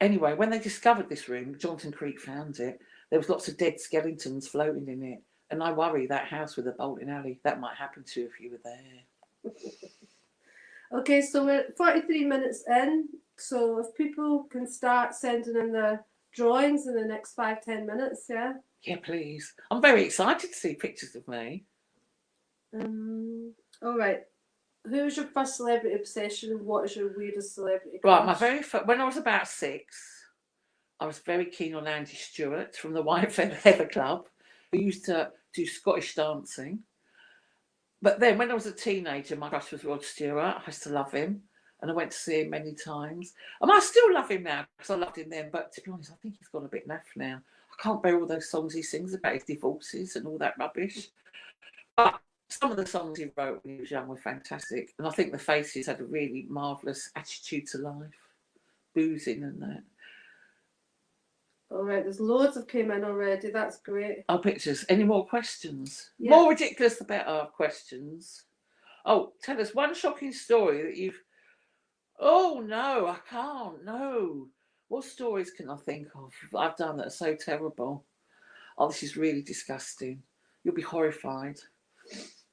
[SPEAKER 2] anyway, when they discovered this room, Jonathan Creek found it. There was lots of dead skeletons floating in it. And I worry that house with a bowling alley, that might happen to you if you were there.
[SPEAKER 1] Okay, so we're 43 minutes in. So if people can start sending in their drawings in the next 5-10 minutes, yeah?
[SPEAKER 2] Yeah, please. I'm very excited to see pictures of me.
[SPEAKER 1] All right. Who was your first celebrity obsession and what is your weirdest celebrity
[SPEAKER 2] crush? Right,
[SPEAKER 1] my very
[SPEAKER 2] first, when I was about 6, I was very keen on Andy Stewart from the White Feather Club, who used to do Scottish dancing. But then when I was a teenager, my crush was Rod Stewart. I used to love him. And I went to see him many times. And I still love him now because I loved him then. But to be honest, I think he's gone a bit naff now. I can't bear all those songs he sings about his divorces and all that rubbish. But some of the songs he wrote when he was young were fantastic. And I think the Faces had a really marvellous attitude to life. Boozing and that.
[SPEAKER 1] All right, there's loads have came in already. That's great.
[SPEAKER 2] Oh, pictures. Any more questions?
[SPEAKER 1] Yeah.
[SPEAKER 2] More ridiculous, the better questions. Oh, tell us one shocking story that you've... Oh, no, I can't. No. What stories can I think of I've done that are so terrible? Oh, this is really disgusting. You'll be horrified.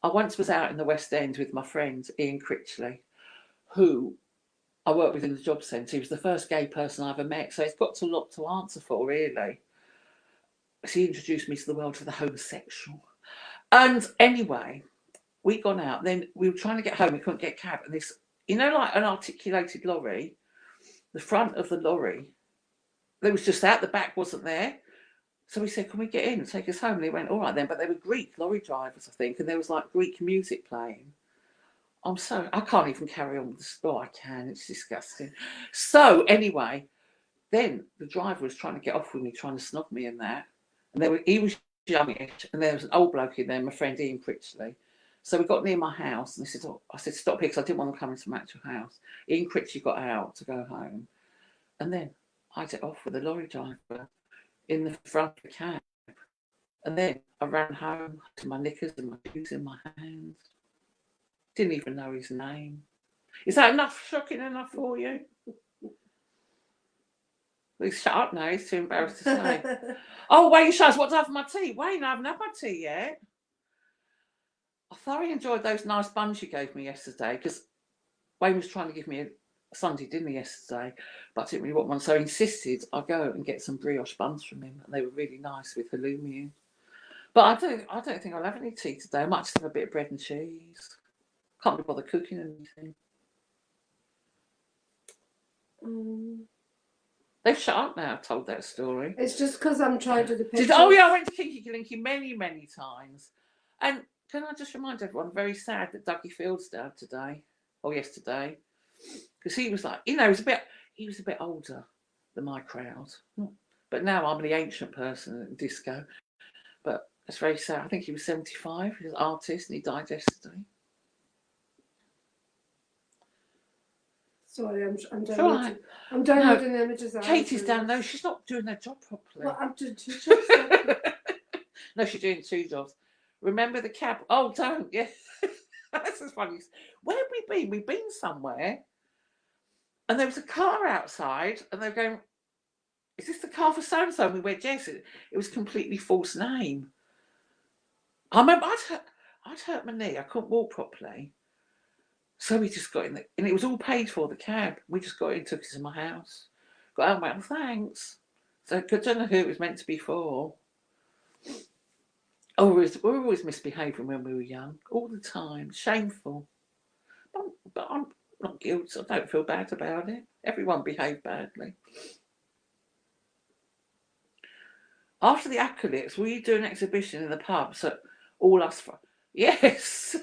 [SPEAKER 2] I once was out in the West End with my friend Ian Critchley, who I worked with in the job centre. He was the first gay person I ever met, so he's got a lot to answer for, really. So he introduced me to the world of the homosexual. And anyway, we'd gone out. Then we were trying to get home. We couldn't get a cab. And this, you know, like an articulated lorry, the front of the lorry, there was just out. The back wasn't there. So we said, can we get in and take us home? And he went, all right then. But they were Greek lorry drivers, I think. And there was like Greek music playing. I can't even carry on with the story. I can. It's disgusting. So anyway, then the driver was trying to get off with me, trying to snog me and that. And he was youngish, and there was an old bloke in there, my friend Ian Critchley. So we got near my house, and I said, stop here, because I didn't want them coming to my actual house. Ian Critchley got out to go home. And then I set off with a lorry driver in the front of the cab. And then I ran home to my knickers and my shoes in my hands. Didn't even know his name. Is that enough, shocking enough for you? He's shut up now, he's too embarrassed to say. Oh, Wayne shows what to have for my tea. Wayne, I haven't had my tea yet. I thoroughly enjoyed those nice buns you gave me yesterday, because Wayne was trying to give me a Sunday dinner yesterday, but I didn't really want one, so I insisted I go and get some brioche buns from him, and they were really nice with halloumi. But I don't think I'll have any tea today. I might just have a bit of bread and cheese. Can't be bothered cooking anything. They've shut up now. I've told that story.
[SPEAKER 1] It's just because I'm trying to do the pictures.
[SPEAKER 2] Oh yeah, I went to Kinky Glinky many times. And can I just remind everyone, I'm very sad that Dougie Fields died today or yesterday, because he was like, he was a bit older than my crowd. But now I'm the ancient person at disco. But that's very sad. I think he was 75. He was an artist, and he died yesterday.
[SPEAKER 1] Sorry, I'm downloading. I'm downloading the images.
[SPEAKER 2] Katie's down. No, she's not doing her job properly.
[SPEAKER 1] Well, I'm doing 2 jobs.
[SPEAKER 2] No, she's doing 2 jobs. Remember the cab? Oh, don't. Yeah, that's as funny. Where have we been? We've been somewhere, and there was a car outside, and they were going, "Is this the car for so and so?" And we went, "Yes." It was a completely false name. I remember I'd hurt my knee. I couldn't walk properly. So we just got in, and it was all paid for, the cab. We just got in, took it to my house. Got home, went, thanks. So I don't know who it was meant to be for. Oh, we're always misbehaving when we were young, all the time. Shameful. But I'm not guilty. I don't feel bad about it. Everyone behaved badly. After the Acolytes, will you do an exhibition in the pub? So all us, yes.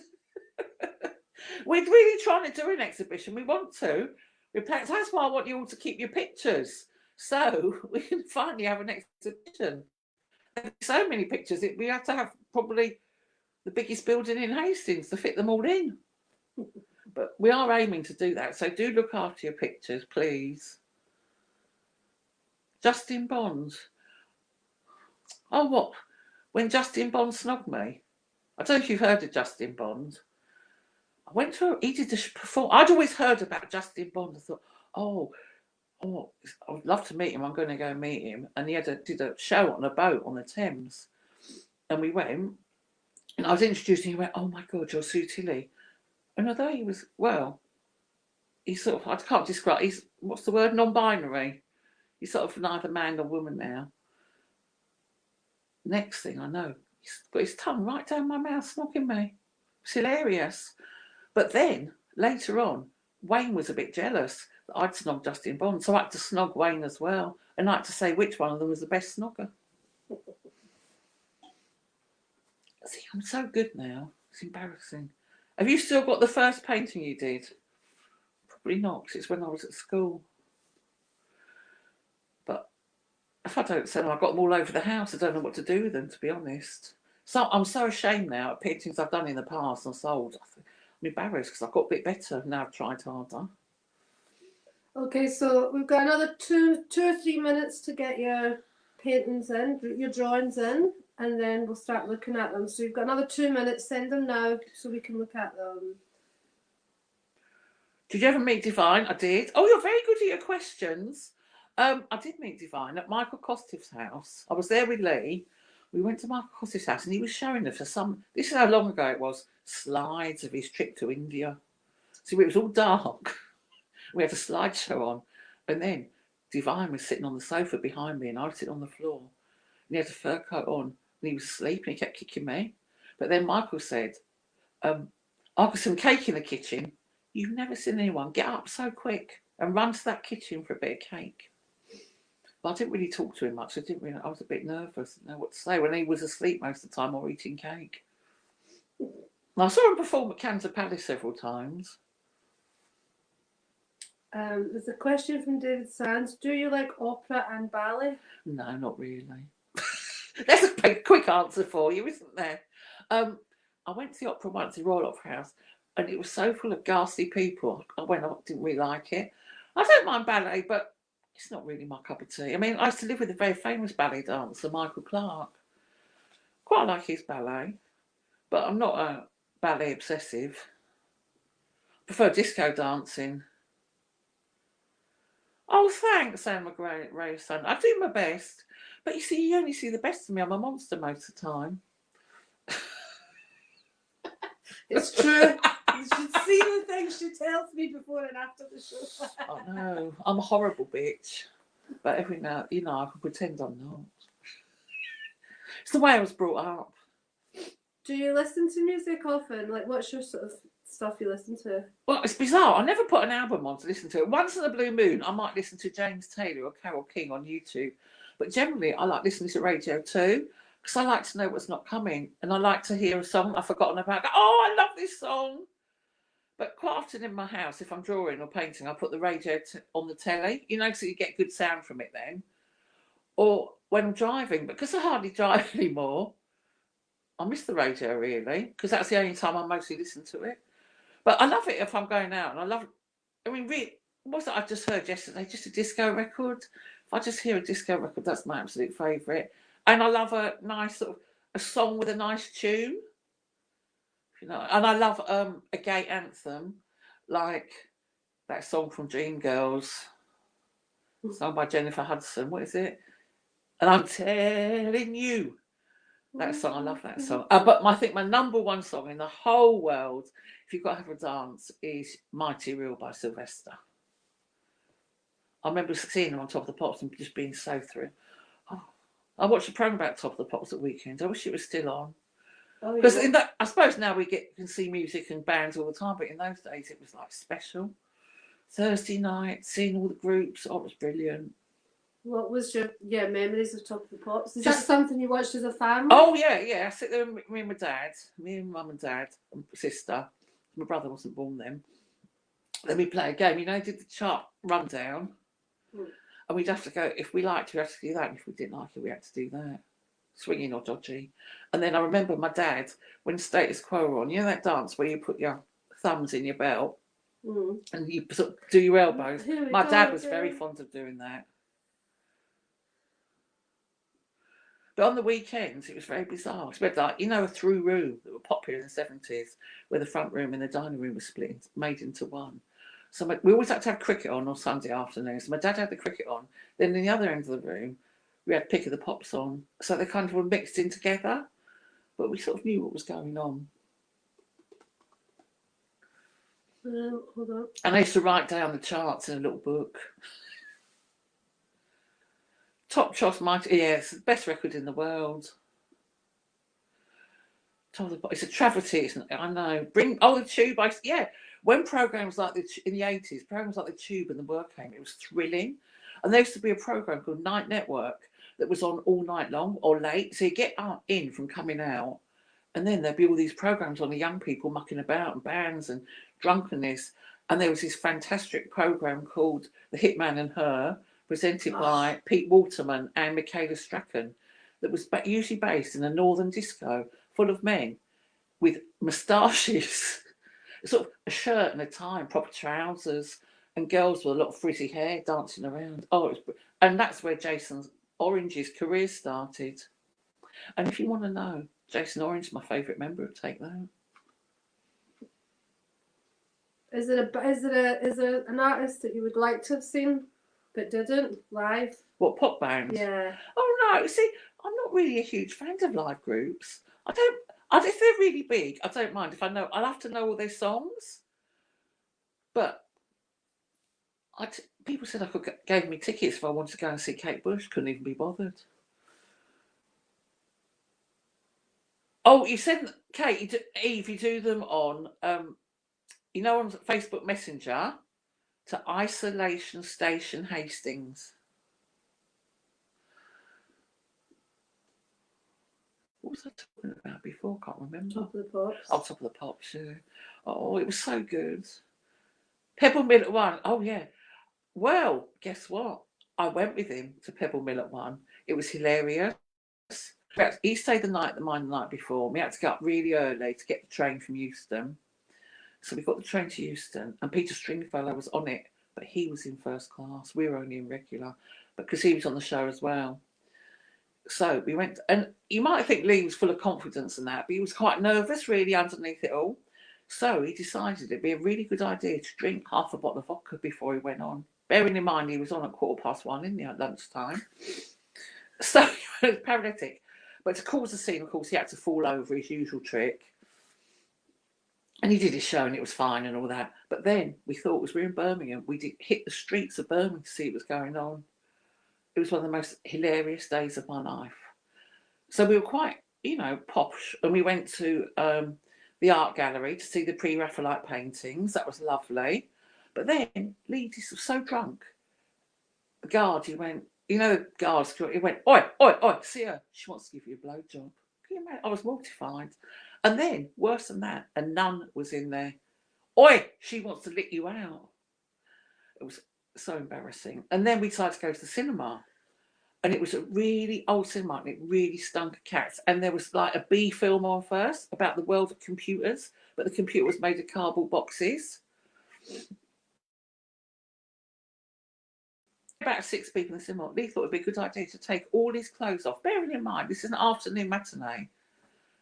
[SPEAKER 2] We're really trying to do an exhibition. We want to. That's why I want you all to keep your pictures, so we can finally have an exhibition. There's so many pictures. We have to have probably the biggest building in Hastings to fit them all in. But we are aiming to do that. So do look after your pictures, please. Justin Bond. Oh, what? When Justin Bond snogged me? I don't know if you've heard of Justin Bond. I went to he did this perform. I'd always heard about Justin Bond. I thought, oh, I would love to meet him. I'm going to go meet him. And he did a show on a boat on the Thames. And we went, and I was introduced, and he went, "Oh my God, you're Sue Tilley." And although he was, he's sort of, I can't describe, he's, what's the word, non-binary. He's sort of neither man nor woman now. Next thing I know, he's got his tongue right down my mouth, snogging me. It's hilarious. But then, later on, Wayne was a bit jealous that I'd snogged Justin Bond, so I had to snog Wayne as well, and I had to say which one of them was the best snogger. See, I'm so good now. It's embarrassing. Have you still got the first painting you did? Probably not, because it's when I was at school. But if I don't sell them, I've got them all over the house. I don't know what to do with them, to be honest. So I'm so ashamed now at paintings I've done in the past and sold. I'm embarrassed because I've got a bit better now. I've tried harder. Okay, so we've got another two or 3 minutes to get your paintings in, your drawings in, and then we'll start looking at them. So you've got another 2 minutes. Send them now so we can look at them. Did you ever meet Divine? I did. Oh, you're very good at your questions. I did meet Divine at Michael Costiff's house. I was there with Lee. We went to Michael Costiff's house, and he was showing us this is how long ago it was, slides of his trip to India. So it was all dark. We had a slideshow on, and then Divine was sitting on the sofa behind me, and I was sitting on the floor. And he had a fur coat on, and he was asleep, and he kept kicking me. But then Michael said, "I've got some cake in the kitchen. You've never seen anyone get up so quick and run to that kitchen for a bit of cake." But I didn't really talk to him much. I was a bit nervous. I didn't know what to say when he was asleep most of the time or eating cake. And I saw him perform at Kansas Palace several times.
[SPEAKER 1] There's a question from David Sands. Do you like opera and ballet?
[SPEAKER 2] No, not really. There's a quick answer for you, isn't there? I went to the opera once, the Royal Opera House, and it was so full of ghastly people. I didn't really like it. I don't mind ballet, but it's not really my cup of tea. I mean, I used to live with a very famous ballet dancer, Michael Clark. Quite like his ballet, but I'm not a ballet obsessive. I prefer disco dancing. Oh, thanks, Anne McRae's son. I do my best. But you see, you only see the best of me. I'm a monster most of the time.
[SPEAKER 1] It's true. You should see the things she tells me before and after the show.
[SPEAKER 2] I know. I'm a horrible bitch. But every now, I can pretend I'm not. It's the way I was brought up.
[SPEAKER 1] Do you listen to music often? Like, what's your sort of stuff you listen to?
[SPEAKER 2] Well, it's bizarre. I never put an album on to listen to it. Once in a blue moon, I might listen to James Taylor or Carole King on YouTube. But generally, I like listening to radio too, because I like to know what's not coming. And I like to hear a song I've forgotten about. Oh, I love this song. But quite often in my house, if I'm drawing or painting, I put the radio on the telly, so you get good sound from it then. Or when I'm driving, because I hardly drive anymore, I miss the radio really, because that's the only time I mostly listen to it. But I love it if I'm going out, and really, what's that I just heard yesterday? Just a disco record. If I just hear a disco record, that's my absolute favourite. And I love a nice sort of a song with a nice tune. And I love a gay anthem, like that song from Dreamgirls, sung by Jennifer Hudson. What is it? And I'm telling you, that song. I love that song. But I think my number one song in the whole world, if you've got to have a dance, is Mighty Real by Sylvester. I remember seeing them on Top of the Pops and just being so thrilled. Oh, I watched a program about Top of the Pops at weekends. I wish it was still on. Because I suppose now we can see music and bands all the time, but in those days it was like special. Thursday night, seeing all the groups, it was brilliant.
[SPEAKER 1] What was your memories of Top of the Pops? Is that something you watched as a family?
[SPEAKER 2] Oh yeah. I sit there with me and my dad, me and mum and dad and sister. My brother wasn't born then. Then we play a game. Did the chart rundown, and we'd have to go. If we liked it, we had to do that. And if we didn't like it, we had to do that. Swinging or dodgy. And then I remember my dad, when Status Quo were on, that dance where you put your thumbs in your belt and you sort of do your elbows. My dad was very fond of doing that. But on the weekends, it was very bizarre. We had a through room that were popular in the 70s, where the front room and the dining room were split, made into one. So we always had to have cricket on Sunday afternoons. So my dad had the cricket on. Then in the other end of the room, we had Pick of the Pops on. So they kind of were mixed in together. But we sort of knew what was going on.
[SPEAKER 1] Hold on.
[SPEAKER 2] And I used to write down the charts in a little book. Top Choss Mighty, it's the best record in the world. It's a travesty, isn't it? I know. The Tube. When programs like in the 80s, programs like the Tube and the Work came, it was thrilling. And there used to be a program called Night Network that was on all night long or late. So you get in from coming out, and then there'd be all these programs on the young people mucking about and bands and drunkenness. And there was this fantastic program called The Hitman and Her, presented by Pete Waterman and Michaela Strachan, that was usually based in a northern disco full of men with moustaches, sort of a shirt and a tie and proper trousers, and girls with a lot of frizzy hair dancing around. And that's where Jason Orange's career started. And if you want to know, Jason Orange is my favourite member of Take That.
[SPEAKER 1] Is there an artist that you would like to have seen but didn't live?
[SPEAKER 2] What, pop band?
[SPEAKER 1] Yeah.
[SPEAKER 2] Oh no, see, I'm not really a huge fan of live groups. If they're really big, I don't mind. I'll have to know all their songs. But people said gave me tickets if I wanted to go and see Kate Bush. Couldn't even be bothered. Oh, you said, Kate, Eve, you do them on, on Facebook Messenger to Isolation Station Hastings. What was I talking about before? I can't remember.
[SPEAKER 1] Top of the Pops.
[SPEAKER 2] Oh, Top of the Pops, yeah. Oh, it was so good. Pebble Mill at 1. Oh, yeah. Well, guess what? I went with him to Pebble Mill at one. It was hilarious. He stayed the night at mine the night before. We had to get up really early to get the train from Euston. So we got the train to Euston, and Peter Stringfellow was on it, but he was in first class. We were only in regular, because he was on the show as well. So we went, and you might think Lee was full of confidence and that, but he was quite nervous really underneath it all. So he decided it'd be a really good idea to drink half a bottle of vodka before he went on. Bearing in mind he was on at 1:15 in the lunchtime. So he was paralytic. But to cause the scene, of course, he had to fall over, his usual trick. And he did his show and it was fine and all that. But then we thought, as we were in Birmingham, we did hit the streets of Birmingham to see what was going on. It was one of the most hilarious days of my life. So we were quite, posh. And we went to the art gallery to see the pre-Raphaelite paintings. That was lovely. But then Lee was so drunk. The guard, he went, the guards, he went, oi, oi, oi, see her. She wants to give you a blowjob. Can you imagine? I was mortified. And then, worse than that, a nun was in there. Oi, she wants to lick you out. It was so embarrassing. And then we decided to go to the cinema. And it was a really old cinema, and it really stunk of cats. And there was like a B film on first about the world of computers, but the computer was made of cardboard boxes. About 6 people in the cinema. Lee thought it'd be a good idea to take all his clothes off. Bearing in mind, this is an afternoon matinee.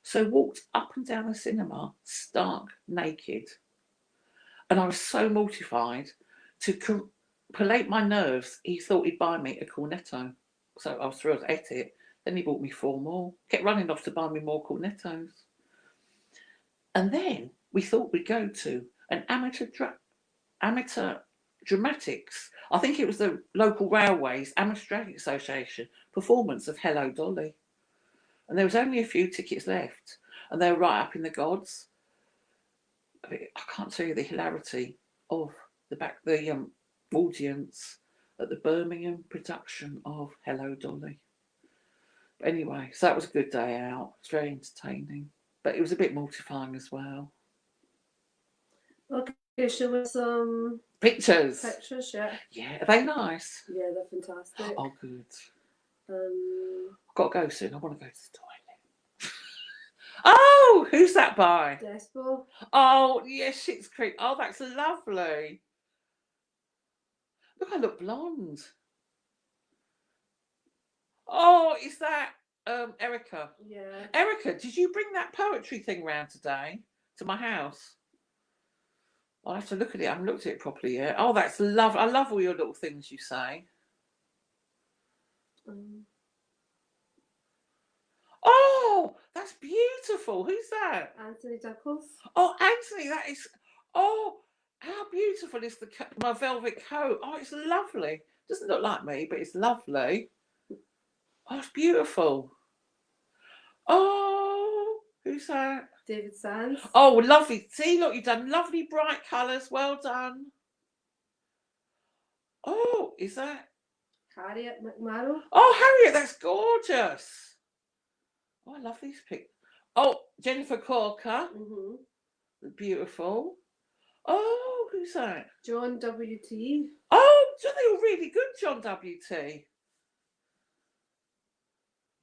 [SPEAKER 2] So walked up and down the cinema, stark naked. And I was so mortified. To collate my nerves, he thought he'd buy me a cornetto. So I was thrilled, ate it. Then he bought me 4 more. Kept running off to buy me more cornettos. And then we thought we'd go to an amateur dramatics. I think it was the local railways amateur dramatic association performance of Hello Dolly. And there was only a few tickets left, and they were right up in the gods. I can't tell you the hilarity of the audience at the Birmingham production of Hello Dolly. But anyway, so that was a good day out. It's very entertaining, but it was a bit mortifying as well.
[SPEAKER 1] Okay, show us some
[SPEAKER 2] pictures.
[SPEAKER 1] Yeah.
[SPEAKER 2] Yeah, are they nice?
[SPEAKER 1] Yeah, they're fantastic.
[SPEAKER 2] Oh, good. I've got to go soon. I want to go to the toilet. Oh, who's that by?
[SPEAKER 1] Despo.
[SPEAKER 2] Oh, yes, Schitt's Creek. Oh, that's lovely. Look, I look blonde. Oh, is that Erica?
[SPEAKER 1] Yeah.
[SPEAKER 2] Erica, did you bring that poetry thing round today to my house? I'll have to look at it. I haven't looked at it properly yet. Oh, that's lovely. I love all your little things you say. Oh, that's beautiful. Who's that?
[SPEAKER 1] Anthony Duckles.
[SPEAKER 2] Oh, Anthony, that is... Oh, how beautiful is my velvet coat? Oh, it's lovely. Doesn't look like me, but it's lovely. Oh, it's beautiful. Oh, who's that?
[SPEAKER 1] David Sands.
[SPEAKER 2] Oh, lovely. See, look, you've done lovely bright colours. Well done. Oh, is that?
[SPEAKER 1] Harriet McMarrow.
[SPEAKER 2] Oh, Harriet, that's gorgeous. Oh, I love these pictures. Oh, Jennifer Corker. Mm-hmm. Beautiful. Oh, who's that?
[SPEAKER 1] John W.T.
[SPEAKER 2] Oh, they were really good, John W.T.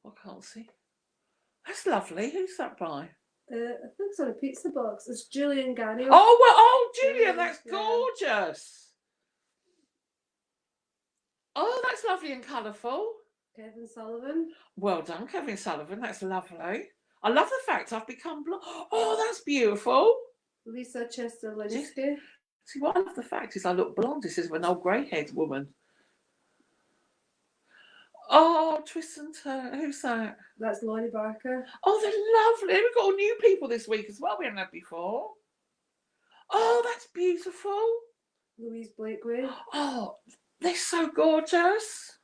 [SPEAKER 2] I can't see. That's lovely. Who's that by?
[SPEAKER 1] I think it's on a pizza box. It's Julian Gagnon.
[SPEAKER 2] Oh, well, oh, Julian, that's gorgeous. Oh, that's lovely and colourful.
[SPEAKER 1] Kevin Sullivan.
[SPEAKER 2] Well done, Kevin Sullivan. That's lovely. I love the fact I've become blonde. Oh, that's beautiful.
[SPEAKER 1] Lisa Chester-Linsky.
[SPEAKER 2] See, what I love the fact is I look blonde. This is an old grey-haired woman. Oh, twist and turn. Who's that?
[SPEAKER 1] That's Lonnie Barker.
[SPEAKER 2] Oh, they're lovely. We've got all new people this week as well. We haven't had before. Oh, that's beautiful.
[SPEAKER 1] Louise Blakeway.
[SPEAKER 2] Oh, they're so gorgeous.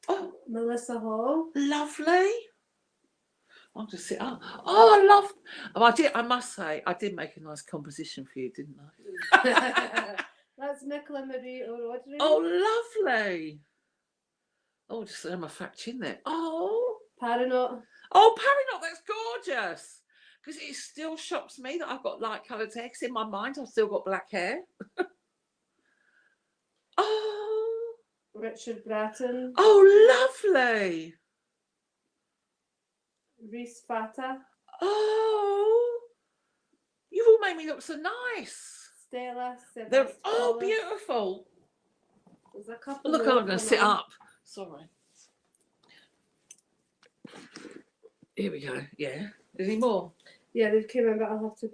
[SPEAKER 2] Oh,
[SPEAKER 1] Melissa Hall.
[SPEAKER 2] Lovely. I'll just sit up. Oh, I love. Oh, I must say, I did make a nice composition for you, didn't
[SPEAKER 1] I? That's Nicola Marie O'Rodri.
[SPEAKER 2] Oh, lovely. Oh, just my fat chin there. Oh,
[SPEAKER 1] Paranoid.
[SPEAKER 2] Oh, Paranoid, that's gorgeous. Because it still shocks me that I've got light coloured hair. Because in my mind, I've still got black hair. Oh.
[SPEAKER 1] Richard Bratton.
[SPEAKER 2] Oh, lovely.
[SPEAKER 1] Reese Fata.
[SPEAKER 2] Oh. You've all made me look so nice.
[SPEAKER 1] Stella.
[SPEAKER 2] Oh, beautiful.
[SPEAKER 1] There's a couple.
[SPEAKER 2] Look, I'm going to sit up. Sorry. Here we go. Yeah. Any more?
[SPEAKER 1] Yeah, they've came in, but I'll have to.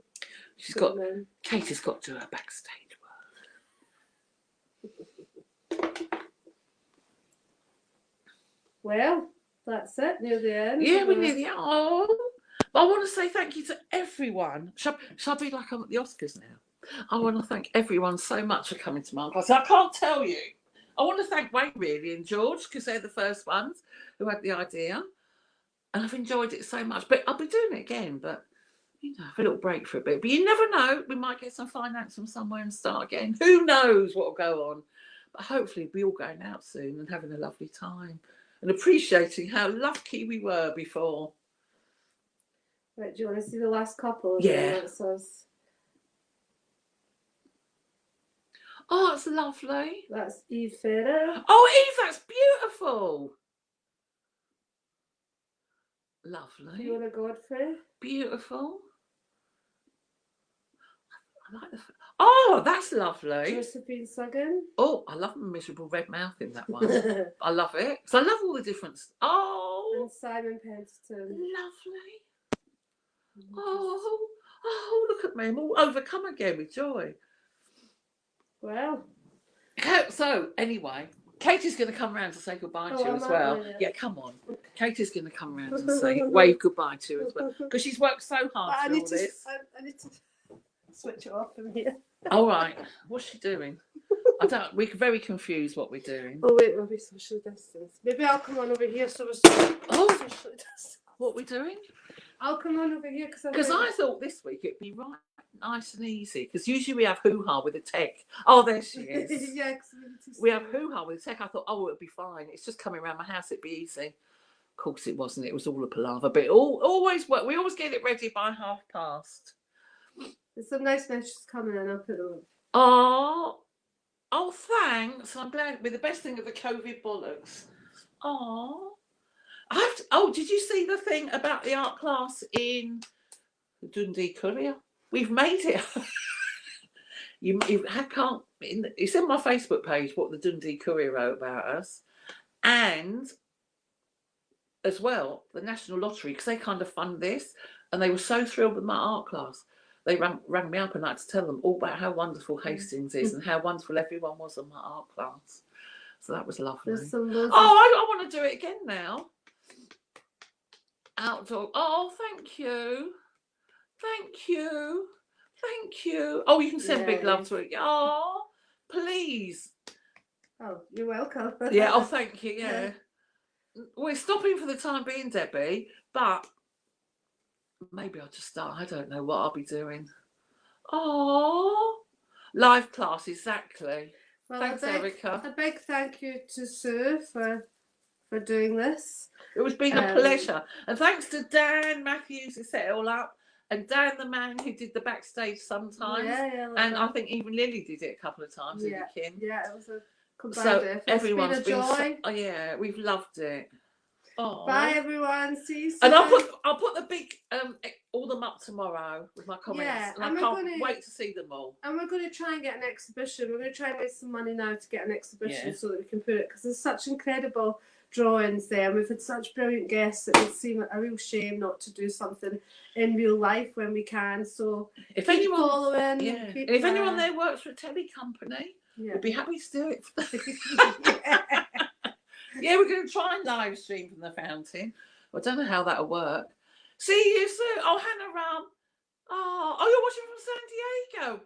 [SPEAKER 2] Katie's got to do her backstage work.
[SPEAKER 1] Well, that's it. Near the end.
[SPEAKER 2] Yeah, we're near the end. Oh. But I want to say thank you to everyone. Shall I be like I'm at the Oscars now? I want to thank everyone so much for coming to my class. I can't tell you. I want to thank Wayne really and George because they're the first ones who had the idea. And I've enjoyed it so much. But I'll be doing it again, but you know, have a little break for a bit. But you never know. We might get some finance from somewhere and start again. Who knows what will go on? But hopefully we're all going out soon and having a lovely time and appreciating how lucky we were before.
[SPEAKER 1] Right, do you want to see the last couple?
[SPEAKER 2] Yeah. Oh, it's lovely.
[SPEAKER 1] That's Eve Ferrer.
[SPEAKER 2] Oh, Eve, that's beautiful. Lovely.
[SPEAKER 1] Fiona Godfrey.
[SPEAKER 2] Beautiful. I like the. Oh, that's lovely.
[SPEAKER 1] Josephine Suggan.
[SPEAKER 2] Oh, I love my miserable red mouth in that one. I love it. So I love all the different. Oh.
[SPEAKER 1] And Simon Penton.
[SPEAKER 2] Lovely. Oh, look at me. I'm all overcome again with joy.
[SPEAKER 1] Well.
[SPEAKER 2] So, anyway, Katie's going to come round to say goodbye to you as well. Yeah, come on. Katie's going to come round and wave goodbye to you as well. Because she's worked so hard for all this.
[SPEAKER 1] I need to switch it off from here.
[SPEAKER 2] All right. What's she doing? We're very confused what we're doing.
[SPEAKER 1] Oh, wait, we'll be social distance. Maybe I'll come on over here so we're socially distance.
[SPEAKER 2] What we're doing?
[SPEAKER 1] I'll come on over here
[SPEAKER 2] because I thought this week it'd be right nice and easy because usually we have hoo-ha with the tech. Oh, there she is. Yeah, we have hoo-ha with the tech. I thought, oh, it'll be fine. It's just coming around my house. It'd be easy. Of course it wasn't. It was all a palaver, but it always worked. We always get it ready by 1:30.
[SPEAKER 1] There's some nice messages coming in. I'll put them
[SPEAKER 2] on. Oh, thanks. I'm glad. We're the best thing of the COVID bollocks. Oh. Did you see the thing about the art class in the Dundee Courier? We've made it. It's in my Facebook page what the Dundee Courier wrote about us, and as well the National Lottery because they kind of fund this, and they were so thrilled with my art class. They rang me up and I had to tell them all about how wonderful Hastings is and how wonderful everyone was in my art class. So that was lovely. I want to do it again now. Outdoor. Oh, thank you. Oh, you can send big love to it. Oh, please.
[SPEAKER 1] Oh, you're welcome.
[SPEAKER 2] Yeah. Oh, thank you. Yeah. We're stopping for the time being, Debbie, but maybe I'll just start. I don't know what I'll be doing. Oh, live class, exactly. Well, thanks, Erica.
[SPEAKER 1] A big thank you to Sue for doing this.
[SPEAKER 2] It was been a pleasure. And thanks to Dan Matthews who set it all up. And Dan, the man who did the backstage sometimes. Yeah, and I think even Lily did it a couple of times, didn't you, Kim?
[SPEAKER 1] Yeah, it was a combined effort.
[SPEAKER 2] Everyone's been a joy. Yeah, we've loved it. Oh.
[SPEAKER 1] Bye, everyone. See you soon.
[SPEAKER 2] And I'll put the big all them up tomorrow with my comments. Yeah, and I can't wait to see them all.
[SPEAKER 1] And we're going to try and get an exhibition. We're going to try and get some money now to get an exhibition so that we can put it because there's such incredible drawings there, and we've had such brilliant guests that it would seem a real shame not to do something in real life when we can. So if anyone following,
[SPEAKER 2] if anyone there works for a telly company, we'd be happy to do it. Yeah, we're going to try and live stream from the fountain. I don't know how that'll work. See you soon. Oh, Hannah Ram. Oh, you're watching from San Diego.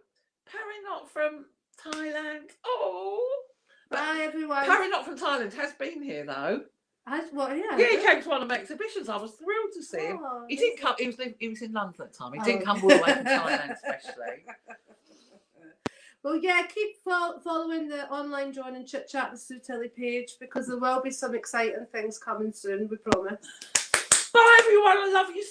[SPEAKER 2] Perry not from Thailand. Oh.
[SPEAKER 1] Bye, everyone.
[SPEAKER 2] Perry not from Thailand has been here though.
[SPEAKER 1] What? Yeah.
[SPEAKER 2] Yeah, he came to one of my exhibitions. I was thrilled to see him. He didn't come. He was in London at the time. He didn't come all the way from Thailand, especially.
[SPEAKER 1] Well, yeah, keep following the online John and Chit Chat, the Sue Tilley page, because there will be some exciting things coming soon. We promise.
[SPEAKER 2] Bye, everyone. I love you